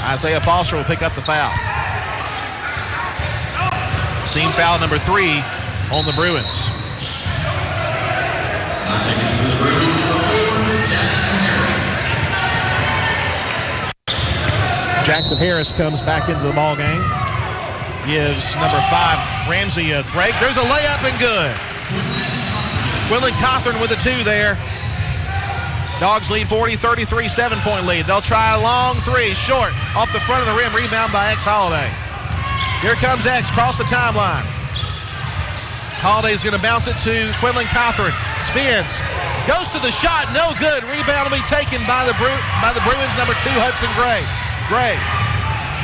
[SPEAKER 6] Isaiah Foster will pick up the foul. Team foul number 3 on the Bruins. Jackson Harris comes back into the ball game. Gives number 5 Ramsey a break. There's a layup and good. Quinlan Cothran with a 2 there. Dogs lead 40-33, 7-point lead. They'll try a long 3, short, off the front of the rim. Rebound by Holiday. Here comes X, across the timeline. Holiday's going to bounce it to Quinlan Cothran. Spins, goes to the shot, no good. Rebound will be taken by the Bruins, number 2, Hudson Gray. Gray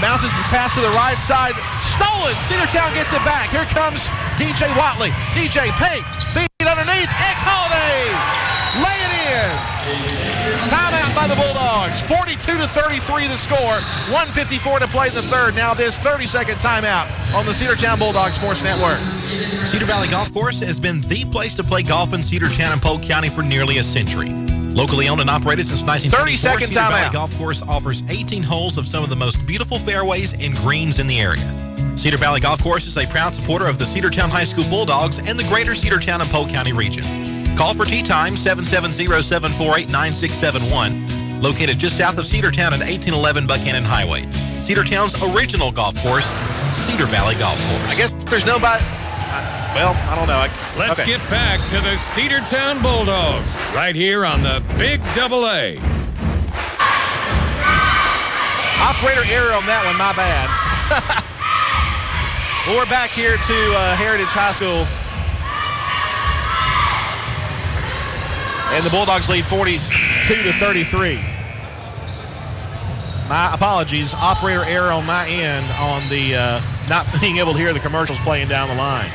[SPEAKER 6] bounces the pass to the right side. Stolen. Cedartown gets it back. Here comes DJ Watley. DJ paint. Feed underneath. Holiday. Lay it in. Timeout by the Bulldogs. 42-33 the score. 1:54 to play in the third. Now this 30-second timeout on the Cedartown Bulldog Sports Network.
[SPEAKER 5] Cedar Valley Golf Course has been the place to play golf in Cedartown and Polk County for nearly a century. Locally owned and operated since 1934,
[SPEAKER 6] 30-second
[SPEAKER 5] Cedar Valley
[SPEAKER 6] timeout.
[SPEAKER 5] Golf Course offers 18 holes of some of the most beautiful fairways and greens in the area. Cedar Valley Golf Course is a proud supporter of the Cedartown High School Bulldogs and the greater Cedartown and Polk County region.
[SPEAKER 6] Call for tee time, 770-748-9671. Located just south of Cedartown at 1811 Buchanan Highway. Cedartown's original golf course, Cedar Valley Golf Course. I guess there's nobody... Well, I don't know.
[SPEAKER 2] Let's get back to the Cedartown Bulldogs right here on the Big AA.
[SPEAKER 6] Operator error on that one, my bad. Well, we're back here to Heritage High School. And the Bulldogs lead 42-33. My apologies. Operator error on my end on the not being able to hear the commercials playing down the line.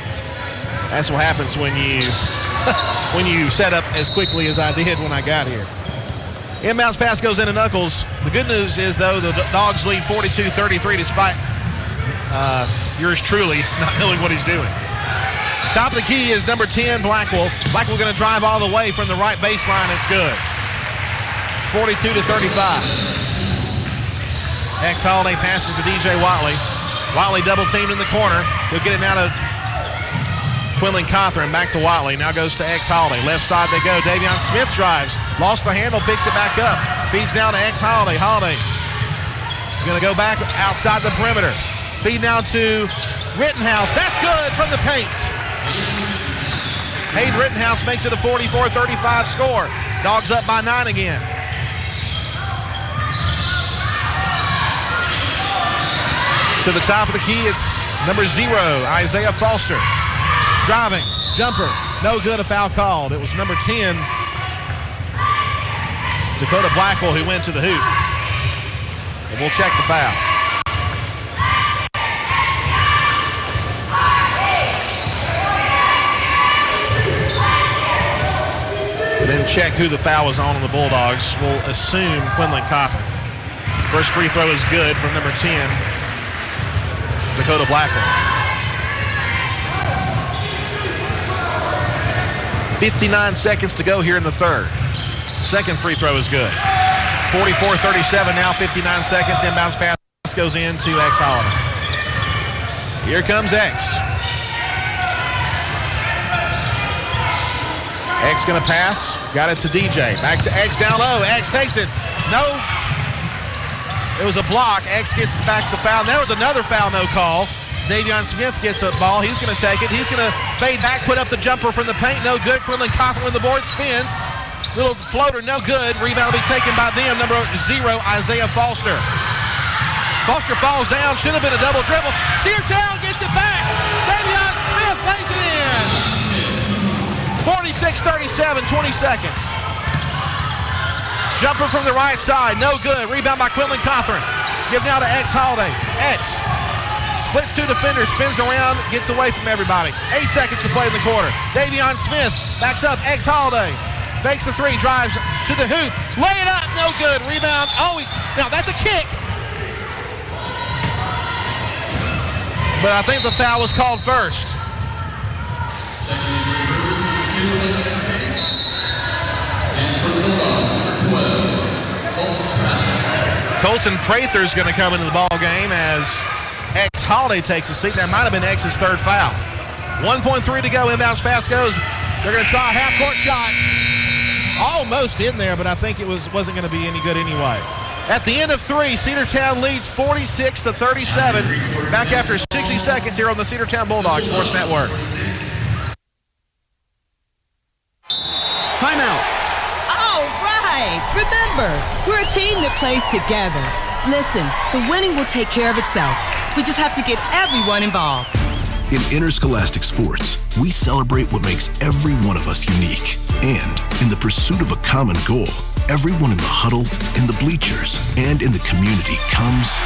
[SPEAKER 6] That's what happens when you when you set up as quickly as I did when I got here. Inbounds pass goes into Knuckles. The good news is, though, the Dogs lead 42-33 despite yours truly not knowing what he's doing. Top of the key is number 10, Blackwell. Blackwell going to drive all the way from the right baseline. It's good. 42-35. Holiday passes to DJ Watley. Watley double teamed in the corner. He'll get it now to Quinlan Cothran. Back to Watley. Now goes to Holiday. Left side they go. Davion Smith drives. Lost the handle. Picks it back up. Feeds down to Holiday. Holiday going to go back outside the perimeter. Feed now to Rittenhouse. That's good from the paint. Hayden Rittenhouse makes it a 44-35 score. Dogs up by 9 again. To the top of the key, it's number 0, Isaiah Foster. Driving, jumper, no good, a foul called. It was number 10, Dakota Blackwell, who went to the hoop. And we'll check the foul. And then check who the foul was on the Bulldogs. We'll assume Quinlan Cothran. First free throw is good from number 10, Dakota Blackwell. 59 seconds to go here in the third. Second free throw is good. 44-37 now, 59 seconds. Inbounds pass goes in to Holiday. Here comes going to pass. Got it to DJ. Back to down low. Takes it. No. It was a block. Gets back the foul. And there was another foul, no call. Davion Smith gets a ball. He's going to take it. He's going to fade back, put up the jumper from the paint. No good. Quinlan Cothran with the board. Spins. Little floater, no good. Rebound will be taken by them. Number 0, Isaiah Foster. Foster falls down. Should have been a double dribble. Cedartown gets it back. Davion Smith lays it in. 46-37, 20 seconds. Jumper from the right side, no good. Rebound by Quinlan Cothran. Give now to Holiday. Splits 2 defenders, spins around, gets away from everybody. 8 seconds to play in the quarter. Davion Smith backs up Holiday. Fakes the 3, drives to the hoop. Lay it up, no good. Rebound. Now that's a kick. But I think the foul was called first. Colton Prather's going to come into the ball game as Holiday takes a seat. That might have been X's third foul. 1.3 to go. Inbounds pass goes. They're going to try a half-court shot. Almost in there, but I think it wasn't going to be any good anyway. At the end of 3, Cedartown leads 46-37. Back after 60 seconds here on the Cedartown Bulldogs Sports Network.
[SPEAKER 15] Timeout.
[SPEAKER 16] All right. Remember, we're a team that plays together. Listen, the winning will take care of itself. We just have to get everyone involved.
[SPEAKER 9] In interscholastic sports, we celebrate what makes every one of us unique. And in the pursuit of a common goal, everyone in the huddle, in the bleachers, and in the community comes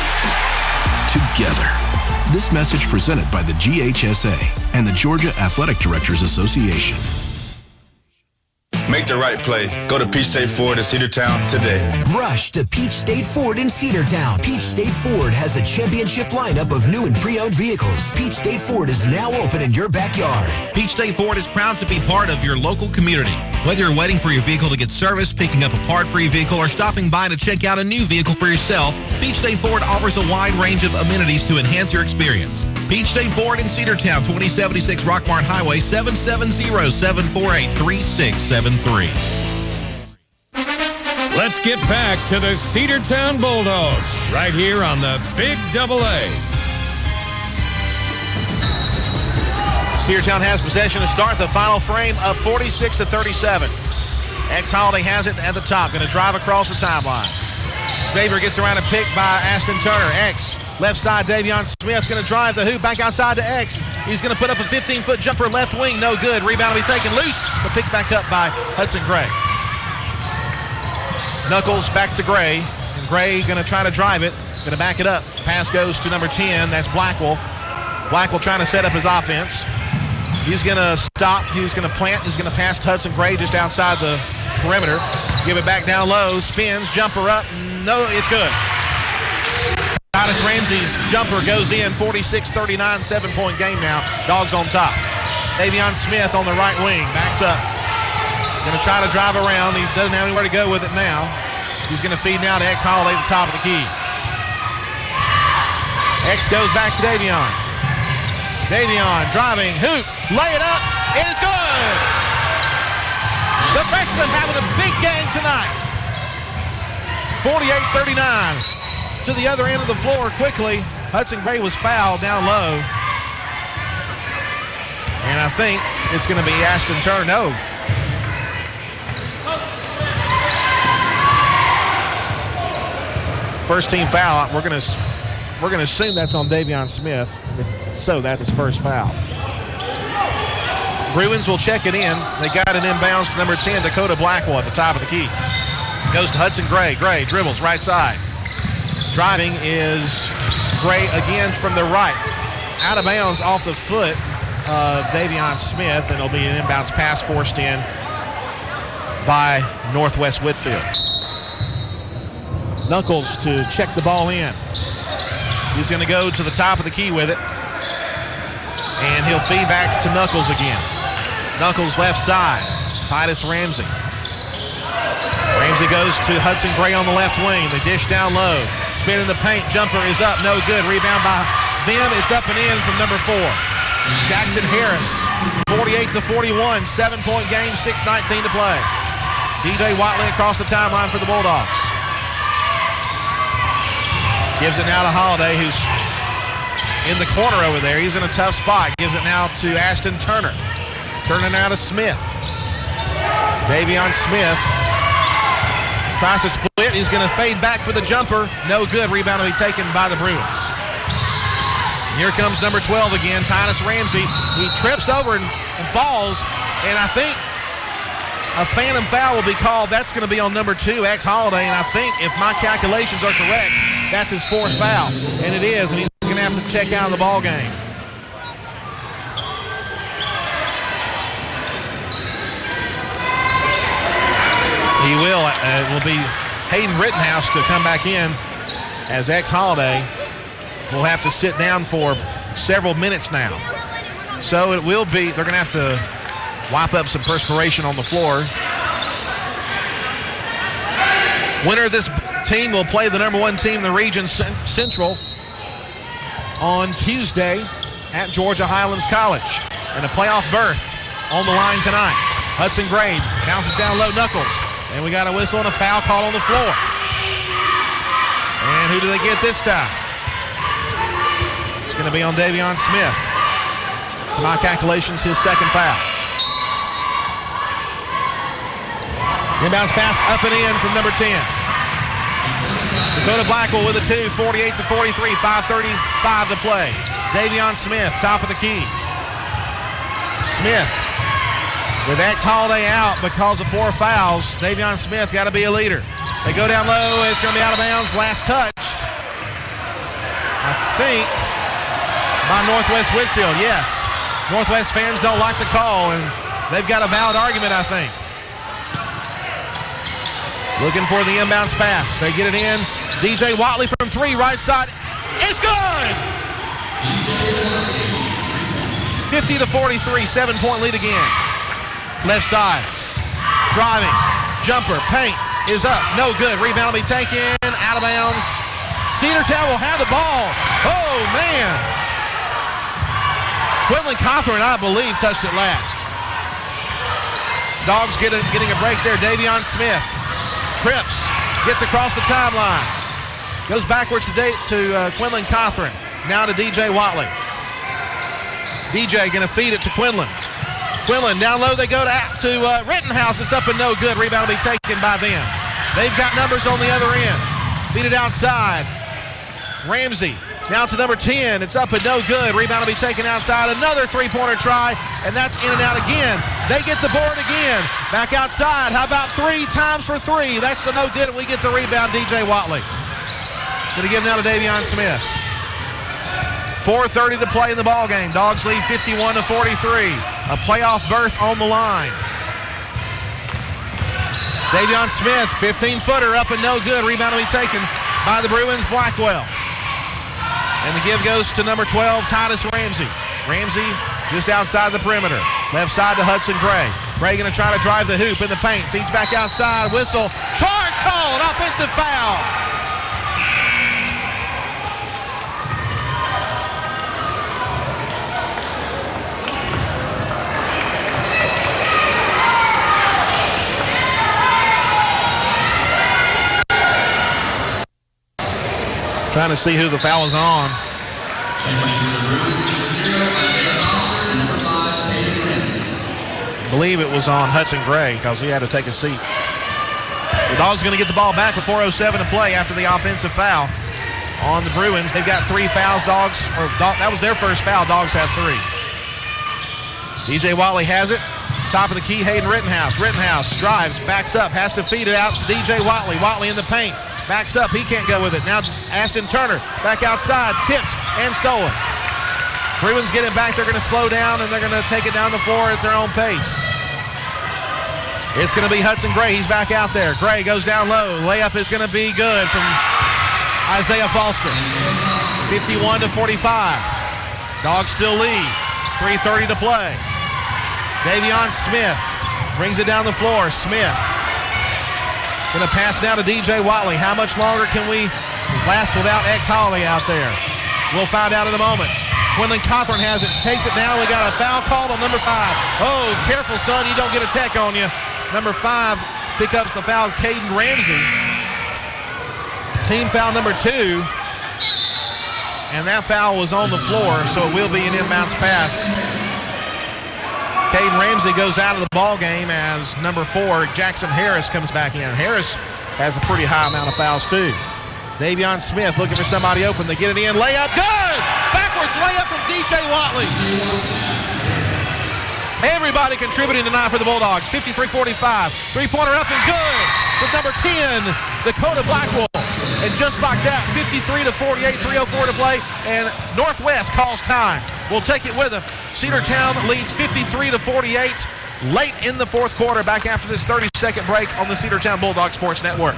[SPEAKER 9] together. This message presented by the GHSA and the Georgia Athletic Directors Association.
[SPEAKER 10] Make the right play. Go to Peach State Ford in Cedartown today.
[SPEAKER 11] Rush to Peach State Ford in Cedartown. Peach State Ford has a championship lineup of new and pre-owned vehicles. Peach State Ford is now open in your backyard.
[SPEAKER 5] Peach State Ford is proud to be part of your local community. Whether you're waiting for your vehicle to get serviced, picking up a part for your vehicle, or stopping by to check out a new vehicle for yourself, Peach State Ford offers a wide range of amenities to enhance your experience. Peach State Ford in Cedartown, 2076 Rockmart Highway, 770-748-3673.
[SPEAKER 2] Let's get back to the Cedartown Bulldogs right here on the Big AA.
[SPEAKER 6] Cedartown has possession to start the final frame, up 46-37. Holiday has it at the top, going to drive across the timeline. Xavier gets around a pick by Ashton Turner. Left side, Davion Smith going to drive the hoop back outside to X. He's going to put up a 15-foot jumper left wing. No good. Rebound will be taken loose, but picked back up by Hudson Gray. Knuckles back to Gray, and Gray going to try to drive it. Going to back it up. Pass goes to number 10. That's Blackwell. Blackwell trying to set up his offense. He's going to stop. He's going to plant. He's going to pass Hudson Gray just outside the perimeter. Give it back down low. Spins. Jumper up. No, it's good. Titus Ramsey's jumper goes in. 46-39, 7-point game now. Dogs on top. Davion Smith on the right wing. Backs up. Going to try to drive around. He doesn't have anywhere to go with it now. He's going to feed now to X Holiday at the top of the key. X goes back to Davion. Davion driving. Hoop. Lay it up. It is good. The freshman having a big game tonight. 48-39. To the other end of the floor quickly. Hudson Gray was fouled down low. And I think it's going to be Ashton Turner. No. First team foul. We're going to assume that's on Davion Smith. So that's his first foul. Bruins will check it in. They got an inbounds to number 10, Dakota Blackwell at the top of the key. Goes to Hudson Gray. Gray dribbles right side. Driving is Gray again from the right. Out of bounds off the foot of Davion Smith, and it'll be an inbounds pass forced in by Northwest Whitfield. Knuckles to check the ball in. He's going to go to the top of the key with it. And he'll feed back to Knuckles again. Knuckles left side. Titus Ramsey. Ramsey goes to Hudson Gray on the left wing. They dish down low. Spin in the paint. Jumper is up. No good. Rebound by Vim. It's up and in from number 4. Jackson Harris. 48-41. 7-point game. 6:19 to play. DJ Watley across the timeline for the Bulldogs. Gives it now to Holiday, who's in the corner over there. He's in a tough spot. Gives it now to Ashton Turner. Turner now to Smith. Davion Smith tries to split. He's going to fade back for the jumper. No good. Rebound will be taken by the Bruins. Here comes number 12 again, Titus Ramsey. He trips over and falls, and I think a phantom foul will be called. That's going to be on number 2, X Holiday, and I think if my calculations are correct, that's his 4th foul, and it is, and he's going to have to check out of the ball game. He will. It will be Hayden Rittenhouse to come back in as X Holiday will have to sit down for several minutes now. So it will be, they're going to have to wipe up some perspiration on the floor. Winner of this team will play the number 1 team in the region, Central, on Tuesday at Georgia Highlands College. And a playoff berth on the line tonight. Hudson Gray bounces down low, Knuckles. And we got a whistle and a foul call on the floor. And who do they get this time? It's going to be on Davion Smith. To my calculations, his 2nd foul. Inbounds pass up and in from number 10. Dakota Blackwell with a 2, 48-43, 5:35 to play. Davion Smith, top of the key. Smith with X Holiday out because of 4 fouls. Davion Smith got to be a leader. They go down low. It's going to be out of bounds. Last touched, I think, by Northwest Whitfield. Yes. Northwest fans don't like the call, and they've got a valid argument, I think. Looking for the inbounds pass. They get it in. DJ Watley from 3, right side. It's good! 50-43, 7-point lead again. Left side. Driving. Jumper. Paint is up. No good. Rebound will be taken. Out of bounds. Cedartown will have the ball. Oh, man. Quinlan Cawthorn, I believe, touched it last. Dogs getting a break there. Davion Smith trips, gets across the timeline, goes backwards to Quinlan Cawthorn. Now to DJ Watley. DJ going to feed it to Quinlan. Quinlan down low. They go to Rittenhouse. It's up and no good. Rebound will be taken by them. They've got numbers on the other end. Feed it outside. Ramsey down to number 10. It's up and no good. Rebound will be taken outside. Another three-pointer try, and that's in and out again. They get the board again. Back outside. How about 3 times for 3? That's a no good, and we get the rebound, DJ Watley. Going to give now to Davion Smith. 4:30 to play in the ball game. Dogs lead 51-43. A playoff berth on the line. Davion Smith, 15-footer, up and no good. Rebound will be taken by the Bruins, Blackwell. And the give goes to number 12, Titus Ramsey. Ramsey just outside the perimeter. Left side to Hudson Gray. Gray going to try to drive the hoop in the paint. Feeds back outside. Whistle. Charge call. An offensive foul. Trying to see who the foul is on. I believe it was on Hudson Gray because he had to take a seat. The Dogs are going to get the ball back with 4:07 to play after the offensive foul on the Bruins. They've got 3 fouls. That was their first foul. Dogs have 3. DJ Watley has it. Top of the key, Hayden Rittenhouse. Rittenhouse drives, backs up, has to feed it out to DJ Watley. Watley in the paint. Backs up, he can't go with it. Now Ashton Turner back outside, tips and stolen. Bruins get it back, they're going to slow down and they're going to take it down the floor at their own pace. It's going to be Hudson Gray, he's back out there. Gray goes down low, layup is going to be good from Isaiah Foster. 51-45. Dogs still lead, 3:30 to play. Davion Smith brings it down the floor, Smith. Going to pass now to DJ Watley. How much longer can we last without X Holly out there? We'll find out in a moment. Quinlan Cawthorn has it, takes it down. We got a foul called on number 5. Oh, careful, son, you don't get a tech on you. Number 5 picks up the foul, Caden Ramsey. Team foul number 2. And that foul was on the floor, so it will be an inbounds pass. Caden Ramsey goes out of the ball game as number 4, Jackson Harris, comes back in. Harris has a pretty high amount of fouls too. Davion Smith looking for somebody open. They get it in. Layup. Good! Backwards layup from DJ Watley. Everybody contributing tonight for the Bulldogs. 53-45. Three-pointer up and good with number 10, Dakota Blackwell. And just like that, 53-48, 3:04 to play, and Northwest calls time. We'll take it with them. Cedartown leads 53-48 late in the fourth quarter, back after this 30-second break on the Cedartown Bulldog Sports Network.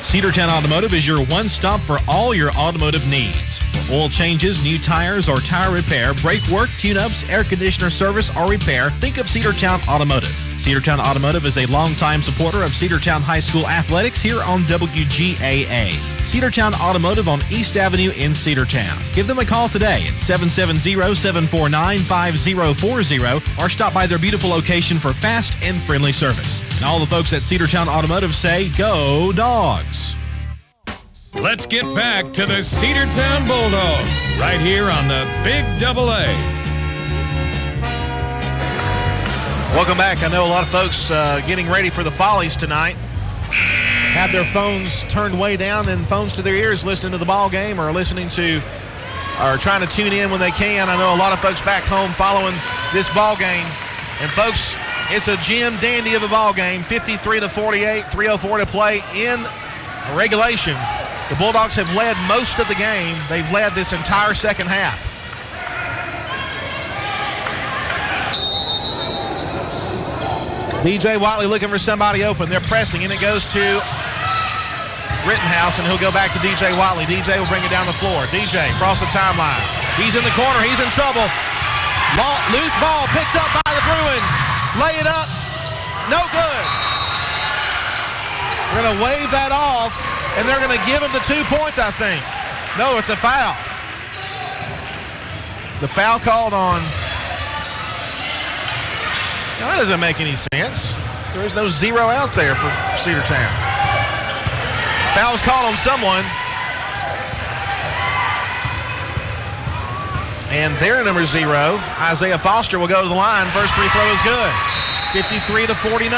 [SPEAKER 5] Cedartown Automotive is your one-stop for all your automotive needs. For oil changes, new tires, or tire repair, brake work, tune-ups, air conditioner service, or repair, think of Cedartown Automotive. Cedartown Automotive is a longtime supporter of Cedartown High School athletics here on WGAA. Cedartown Automotive on East Avenue in Cedartown. Give them a call today at 770-749-5040 or stop by their beautiful location for fast and friendly service. And all the folks at Cedartown Automotive say, go Dogs!
[SPEAKER 2] Let's get back to the Cedartown Bulldogs right here on the Big Double A.
[SPEAKER 6] Welcome back. I know a lot of folks getting ready for the Follies tonight have their phones turned way down and phones to their ears listening to the ball game or trying to tune in when they can. I know a lot of folks back home following this ball game. And folks, it's a gem dandy of a ball game. 53-48, 3:04 to play in regulation. The Bulldogs have led most of the game. They've led this entire second half. DJ Watley looking for somebody open. They're pressing, and it goes to Rittenhouse, and he'll go back to DJ Watley. DJ will bring it down the floor. DJ across the timeline. He's in the corner. He's in trouble. Loose ball picked up by the Bruins. Lay it up. No good. We're going to wave that off, and they're going to give him the 2 points, I think. No, it's a foul. The foul called on. Now, that doesn't make any sense. There is no 0 out there for Cedartown. Foul was called on someone. And their number 0, Isaiah Foster, will go to the line. First free throw is good. 53-49.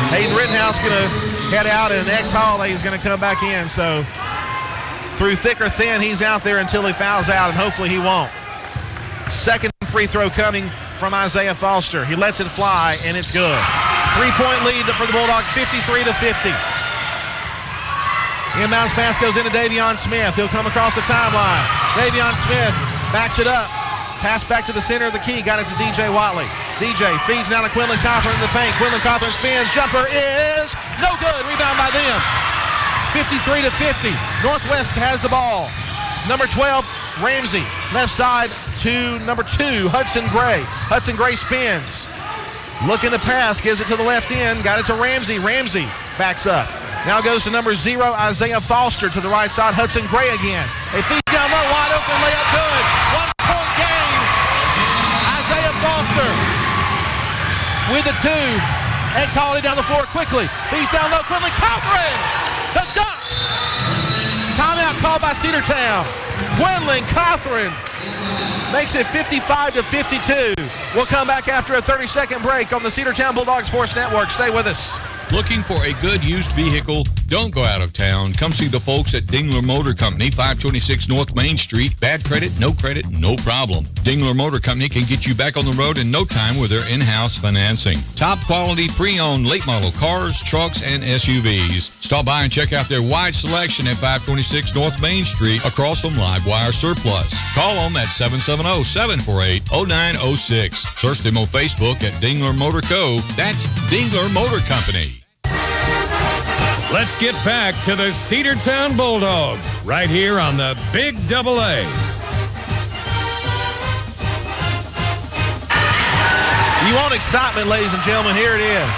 [SPEAKER 6] Hayden Rittenhouse going to head out, and X Holiday is going to come back in. So through thick or thin, he's out there until he fouls out, and hopefully he won't. Second free throw coming from Isaiah Foster. He lets it fly, and it's good. 3-point lead for the Bulldogs, 53-50. Inbounds pass goes into Davion Smith. He'll come across the timeline. Davion Smith backs it up. Pass back to the center of the key. Got it to DJ Watley. DJ feeds down to Quinlan Cawthorn in the paint. Quinlan Cawthorn spins. Jumper is no good. Rebound by them. 53-50. Northwest has the ball. Number 12, Ramsey. Left side to number 2, Hudson Gray. Hudson Gray spins. Looking to pass. Gives it to the left end. Got it to Ramsey. Ramsey backs up. Now goes to number 0, Isaiah Foster to the right side. Hudson Gray again. They feed down low, wide open, layup good. 1-point game. Isaiah Foster with a 2. X Holiday down the floor quickly. Feeds down low, Quinlan Cawthorn. The dunk. Timeout called by Cedartown. Quinlan Cawthorn makes it 55-52. We'll come back after a 30-second break on the Cedartown Bulldog Sports Network. Stay with us.
[SPEAKER 12] Looking for a good used vehicle? Don't go out of town. Come see the folks at Dingler Motor Company, 526 North Main Street. Bad credit, no problem. Dingler Motor Company can get you back on the road in no time with their in-house financing. Top quality pre-owned late model cars, trucks, and SUVs. Stop by and check out their wide selection at 526 North Main Street across from Livewire Surplus. Call them at 770-748-0906. Search them on Facebook at Dingler Motor Co. That's Dingler Motor Company.
[SPEAKER 2] Let's get back to the Cedartown Bulldogs right here on the Big AA.
[SPEAKER 6] You want excitement, ladies and gentlemen, here it is.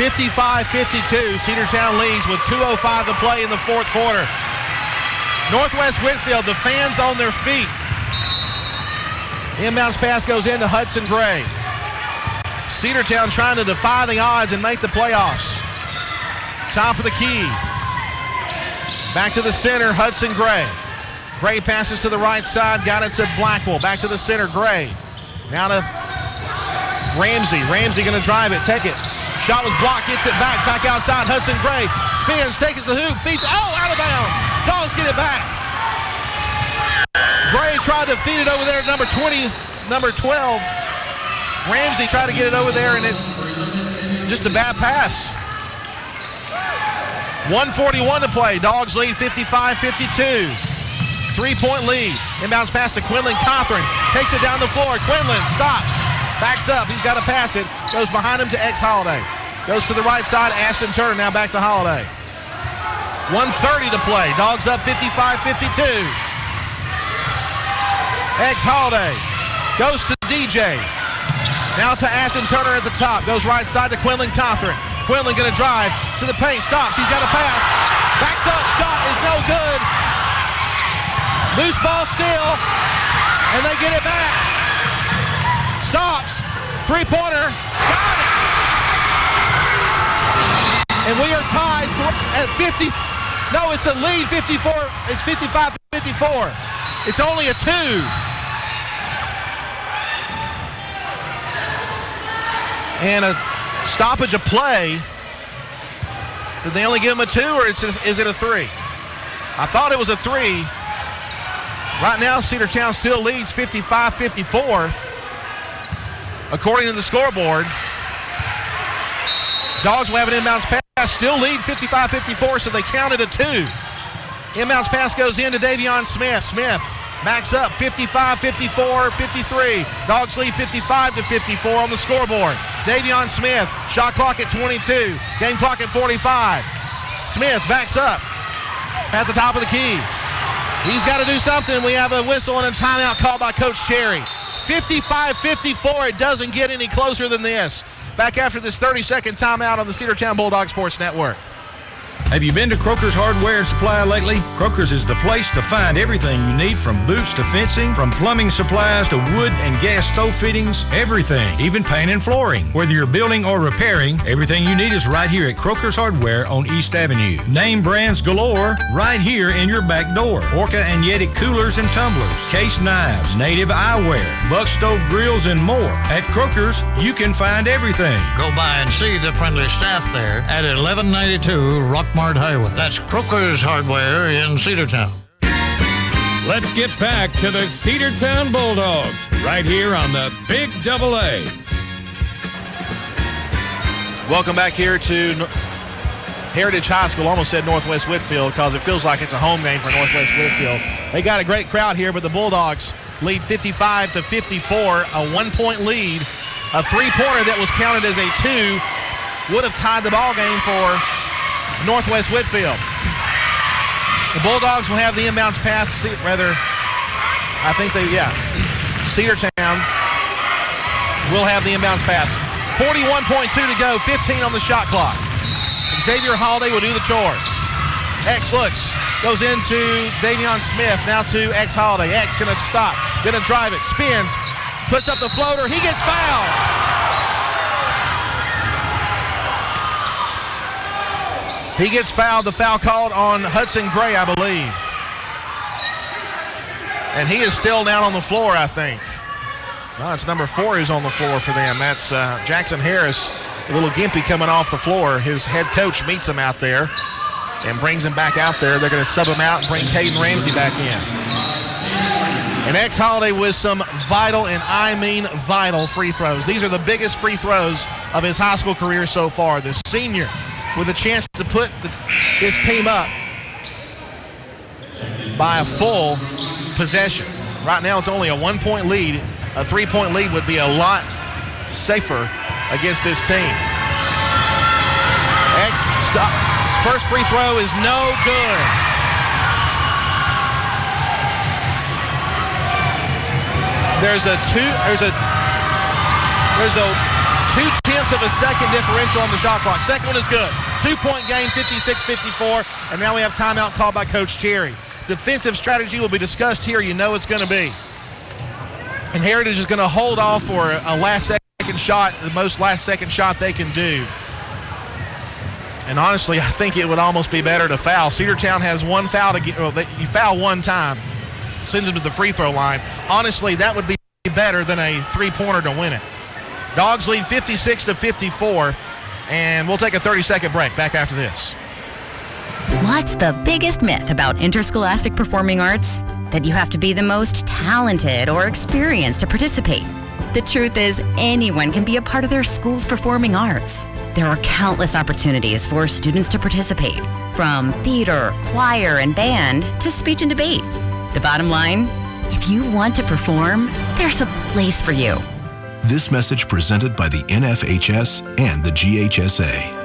[SPEAKER 6] 55-52, Cedartown leads with 2:05 to play in the fourth quarter. Northwest Whitfield, the fans on their feet. Inbounds pass goes into Hudson Gray. Cedartown trying to defy the odds and make the playoffs. Top of the key. Back to the center, Hudson Gray. Gray passes to the right side, got it to Blackwell. Back to the center, Gray. Now to Ramsey. Ramsey going to drive it, take it. Shot was blocked, gets it back outside. Hudson Gray spins, takes the hoop, feeds, out of bounds. Dogs get it back. Gray tried to feed it over there to number 20, number 12. Ramsey tried to get it over there, and it just a bad pass. 1:41 to play. Dogs lead 55-52. 3-point lead. Inbounds pass to Quinlan Cawthorn. Takes it down the floor. Quinlan stops. Backs up. He's got to pass it. Goes behind him to X Holiday. Goes to the right side. Ashton Turner now back to Holiday. 1:30 to play. Dogs up 55-52. X Holiday goes to DJ. Now to Ashton Turner at the top. Goes right side to Quinlan Cawthorn. Quinlan going to drive to the paint. Stops. He's got a pass. Backs up. Shot is no good. Loose ball still. And they get it back. Stops. Three-pointer. Got it. And we are tied at 50. No, it's a lead 54. It's 55-54. It's only a 2. And a stoppage of play. Did they only give him a 2, or is it a 3? I thought it was a 3. Right now, Cedartown still leads 55-54. According to the scoreboard, Dogs will have an inbounds pass. Still lead 55-54, so they counted a 2. Inbounds pass goes into Davion Smith. Smith Backs up 55, 54, 53. Dogs lead 55-54 on the scoreboard. Davion Smith, shot clock at 22. Game clock at 45. Smith backs up at the top of the key. He's got to do something. We have a whistle and a timeout called by Coach Cherry. 55-54. It doesn't get any closer than this. Back after this 30-second timeout on the Cedartown Bulldog Sports Network.
[SPEAKER 13] Have you been to Croker's Hardware and Supply lately? Croker's is the place to find everything you need, from boots to fencing, from plumbing supplies to wood and gas stove fittings, everything, even paint and flooring. Whether you're building or repairing, everything you need is right here at Croker's Hardware on East Avenue. Name brands galore right here in your back door. Orca and Yeti coolers and tumblers, case knives, native eyewear, buck stove grills, and more. At Croker's, you can find everything.
[SPEAKER 7] Go by and see the friendly staff there at 1192 Rockmart Highway. That's Croker's Hardware in Cedartown.
[SPEAKER 2] Let's get back to the Cedartown Bulldogs right here on the Big AA.
[SPEAKER 6] Welcome back here to Heritage High School. Almost said Northwest Whitfield because it feels like it's a home game for Northwest Whitfield. They got a great crowd here, but the Bulldogs lead 55-54, a 1-point lead. A three-pointer that was counted as a 2 would have tied the ball game for Northwest Whitfield. The Bulldogs will have the inbounds pass. Cedartown will have the inbounds pass. 41.2 to go, 15 on the shot clock. Xavier Holiday will do the chores. X looks, goes into Davion Smith, now to X Holiday. X gonna stop, gonna drive it, spins, puts up the floater, he gets fouled. He gets fouled, the foul called on Hudson Gray, I believe. And he is still down on the floor, I think. No, it's number 4 who's on the floor for them. That's Jackson Harris, a little gimpy coming off the floor. His head coach meets him out there and brings him back out there. They're going to sub him out and bring Caden Ramsey back in. And X Holiday with some vital, and I mean vital, free throws. These are the biggest free throws of his high school career so far. The senior with a chance to put his team up by a full possession. Right now it's only a 1-point lead. A 3-point lead would be a lot safer against this team. X first free throw is no good. There's a 2/10 of a second differential on the shot clock. Second one is good. 2-point game, 56-54, and now we have timeout called by Coach Cherry. Defensive strategy will be discussed here. You know it's going to be. And Heritage is going to hold off for a last-second shot, the most last-second shot they can do. And honestly, I think it would almost be better to foul. Cedartown has one foul to get. Well, you foul one time, sends them to the free throw line. Honestly, that would be better than a three-pointer to win it. Dogs lead 56-54, and we'll take a 30-second break. Back after this.
[SPEAKER 8] What's the biggest myth about interscholastic performing arts? That you have to be the most talented or experienced to participate. The truth is, anyone can be a part of their school's performing arts. There are countless opportunities for students to participate, from theater, choir, and band to speech and debate. The bottom line, if you want to perform, there's a place for you.
[SPEAKER 9] This message presented by the NFHS and the GHSA.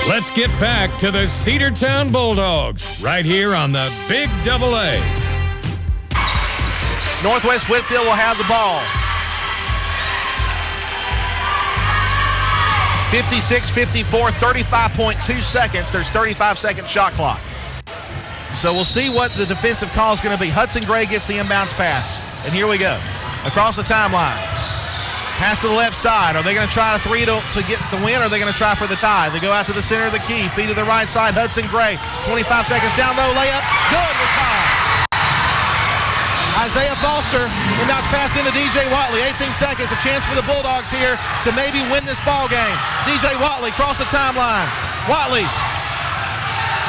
[SPEAKER 2] Let's get back to the Cedartown Bulldogs right here on the Big AA.
[SPEAKER 6] Northwest Whitfield will have the ball. 56-54, 35.2 seconds. There's 35-second shot clock. So we'll see what the defensive call is going to be. Hudson Gray gets the inbounds pass. And here we go. Across the timeline. Pass to the left side. Are they going to try a three to get the win, or are they going to try for the tie? They go out to the center of the key. Feed to the right side. Hudson Gray. 25 seconds down low. Layup. Good. We're tied. Isaiah Foster inbounds pass into DJ Watley. 18 seconds. A chance for the Bulldogs here to maybe win this ball game. DJ Watley across the timeline. Watley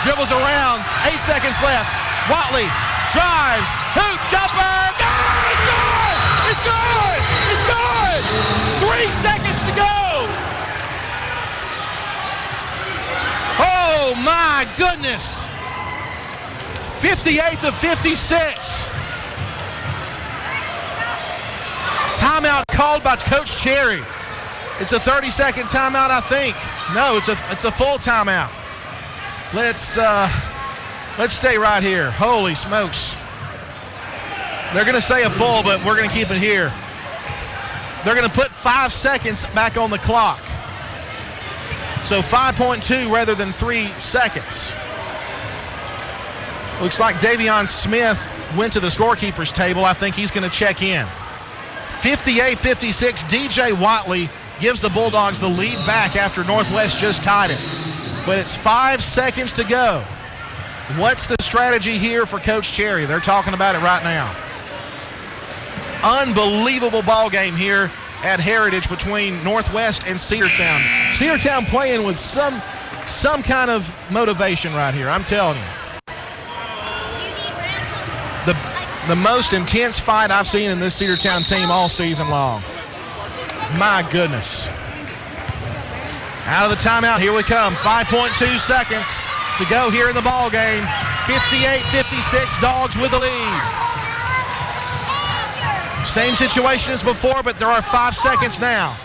[SPEAKER 6] dribbles around. 8 seconds left. Watley drives. Hoop. Jumper. No! It's good! It's good! It's good! 3 seconds to go! Oh, my goodness! 58-56. Timeout called by Coach Cherry. It's a 30-second timeout, I think. No, it's a full timeout. Let's stay right here. Holy smokes. They're going to say a full, but we're going to keep it here. They're going to put 5 seconds back on the clock. So 5.2 rather than 3 seconds. Looks like Davion Smith went to the scorekeeper's table. I think he's going to check in. 58-56, DJ Watley gives the Bulldogs the lead back after Northwest just tied it. But it's 5 seconds to go. What's the strategy here for Coach Cherry? They're talking about it right now. Unbelievable ball game here at Heritage between Northwest and Cedartown. Cedartown playing with some kind of motivation right here, I'm telling you. The most intense fight I've seen in this Cedartown team all season long. My goodness. Out of the timeout, here we come. 5.2 seconds to go here in the ball game. 58-56, Dogs with the lead. Same situation as before, but there are 5 seconds now.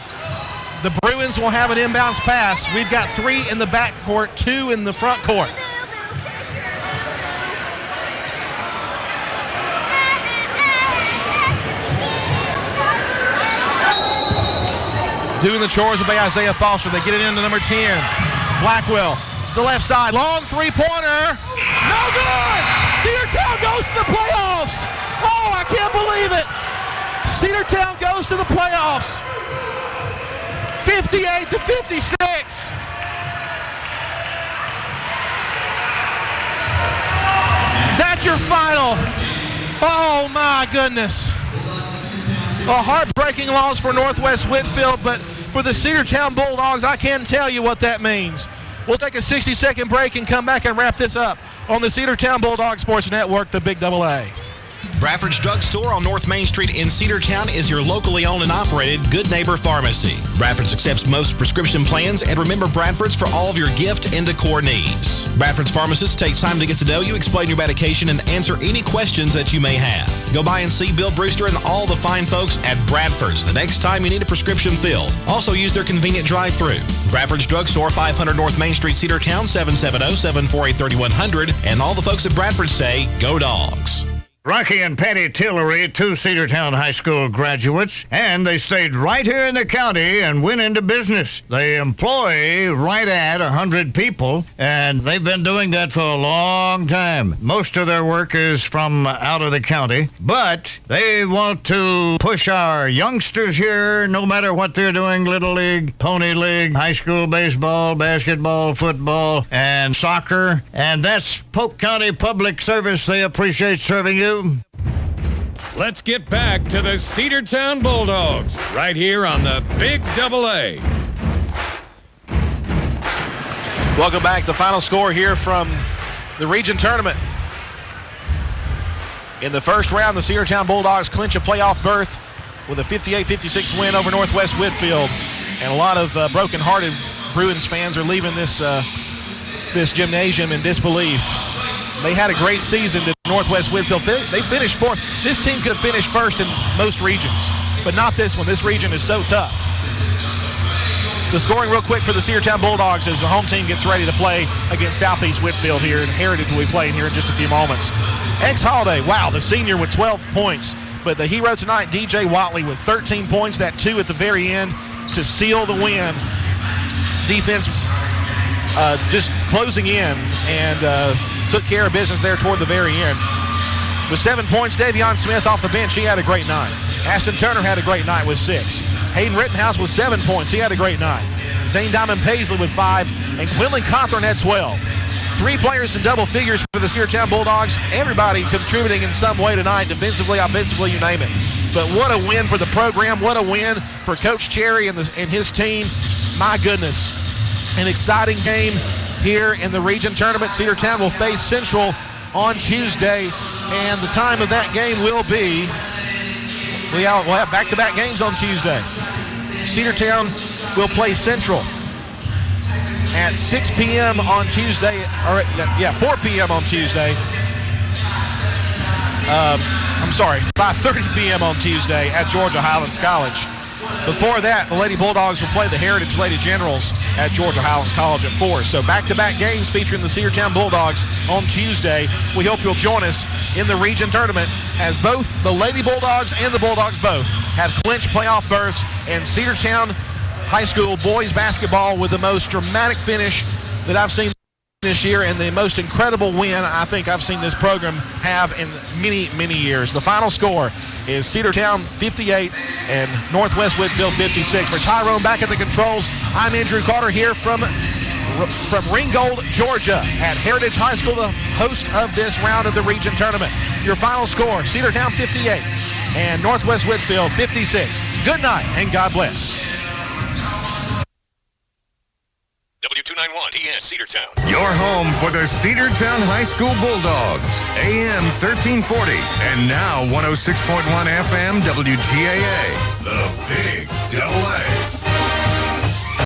[SPEAKER 6] The Bruins will have an inbounds pass. We've got 3 in the back court, 2 in the front court. Doing the chores will be Isaiah Foster. They get it into number 10. Blackwell. It's the left side. Long three-pointer. No good! Cedartown goes to the playoffs. Oh, I can't believe it. Cedartown goes to the playoffs. 58-56. That's your final. Oh, my goodness. A heartbreaking loss for Northwest Whitfield, but for the Cedartown Bulldogs, I can't tell you what that means. We'll take a 60-second break and come back and wrap this up on the Cedartown Bulldog Sports Network, the Big Double A.
[SPEAKER 5] Bradford's Drug Store on North Main Street in Cedartown is your locally owned and operated Good Neighbor Pharmacy. Bradford's accepts most prescription plans, and remember Bradford's for all of your gift and decor needs. Bradford's pharmacist takes time to get to know you, explain your medication, and answer any questions that you may have. Go by and see Bill Brewster and all the fine folks at Bradford's the next time you need a prescription filled. Also use their convenient drive-thru. Bradford's Drug Store, 500 North Main Street, Cedartown, 770-748-3100. And all the folks at Bradford say, go Dogs.
[SPEAKER 7] Rocky and Patty Tillery, 2 Cedartown High School graduates, and they stayed right here in the county and went into business. They employ right at 100 people, and they've been doing that for a long time. Most of their work is from out of the county, but they want to push our youngsters here, no matter what they're doing, Little League, Pony League, high school baseball, basketball, football, and soccer, and that's Polk County Public Service. They appreciate serving you.
[SPEAKER 2] Let's get back to the Cedartown Bulldogs right here on the Big Double A.
[SPEAKER 6] Welcome back. The final score here from the region tournament. In the first round, the Cedartown Bulldogs clinch a playoff berth with a 58-56 win over Northwest Whitfield. And a lot of broken-hearted Bruins fans are leaving this gymnasium in disbelief. They had a great season to Northwest Whitfield. They finished fourth. This team could have finished first in most regions, but not this one. This region is so tough. The scoring real quick for the Cedartown Bulldogs as the home team gets ready to play against Southeast Whitfield here, and Heritage will be playing here in just a few moments. Holiday, wow, the senior with 12 points, but the hero tonight, DJ Watley, with 13 points, that 2 at the very end to seal the win. Defense just closing in and took care of business there toward the very end. With 7 points, Davion Smith off the bench, he had a great night. Ashton Turner had a great night with 6. Hayden Rittenhouse with 7 points, he had a great night. Zane Diamond Paisley with 5, and Quinlan Cawthorn had 12. 3 players in double figures for the Cedartown Bulldogs. Everybody contributing in some way tonight, defensively, offensively, you name it. But what a win for the program, what a win for Coach Cherry and his team. My goodness, an exciting game here in the region tournament. Cedartown will face Central on Tuesday, and the time of that game will be, we'll have back-to-back games on Tuesday. Cedartown will play Central at 6 p.m. on Tuesday, 4 p.m. on Tuesday. 5:30 p.m. on Tuesday at Georgia Highlands College. Before that, the Lady Bulldogs will play the Heritage Lady Generals at Georgia Highlands College at 4. So back-to-back games featuring the Cedartown Bulldogs on Tuesday. We hope you'll join us in the region tournament as both the Lady Bulldogs and the Bulldogs both have clinched playoff berths, and Cedartown High School boys basketball with the most dramatic finish that I've seen this year and the most incredible win I think I've seen this program have in many, many years. The final score is Cedartown 58 and Northwest Whitfield 56. For Tyrone back at the controls, I'm Andrew Carter here from Ringgold, Georgia at Heritage High School, the host of this round of the region tournament. Your final score, Cedartown 58 and Northwest Whitfield 56. Good night and God bless.
[SPEAKER 2] W291 TS Cedartown. Your home for the Cedartown High School Bulldogs. AM 1340 and now 106.1 FM WGAA. The Big Double A.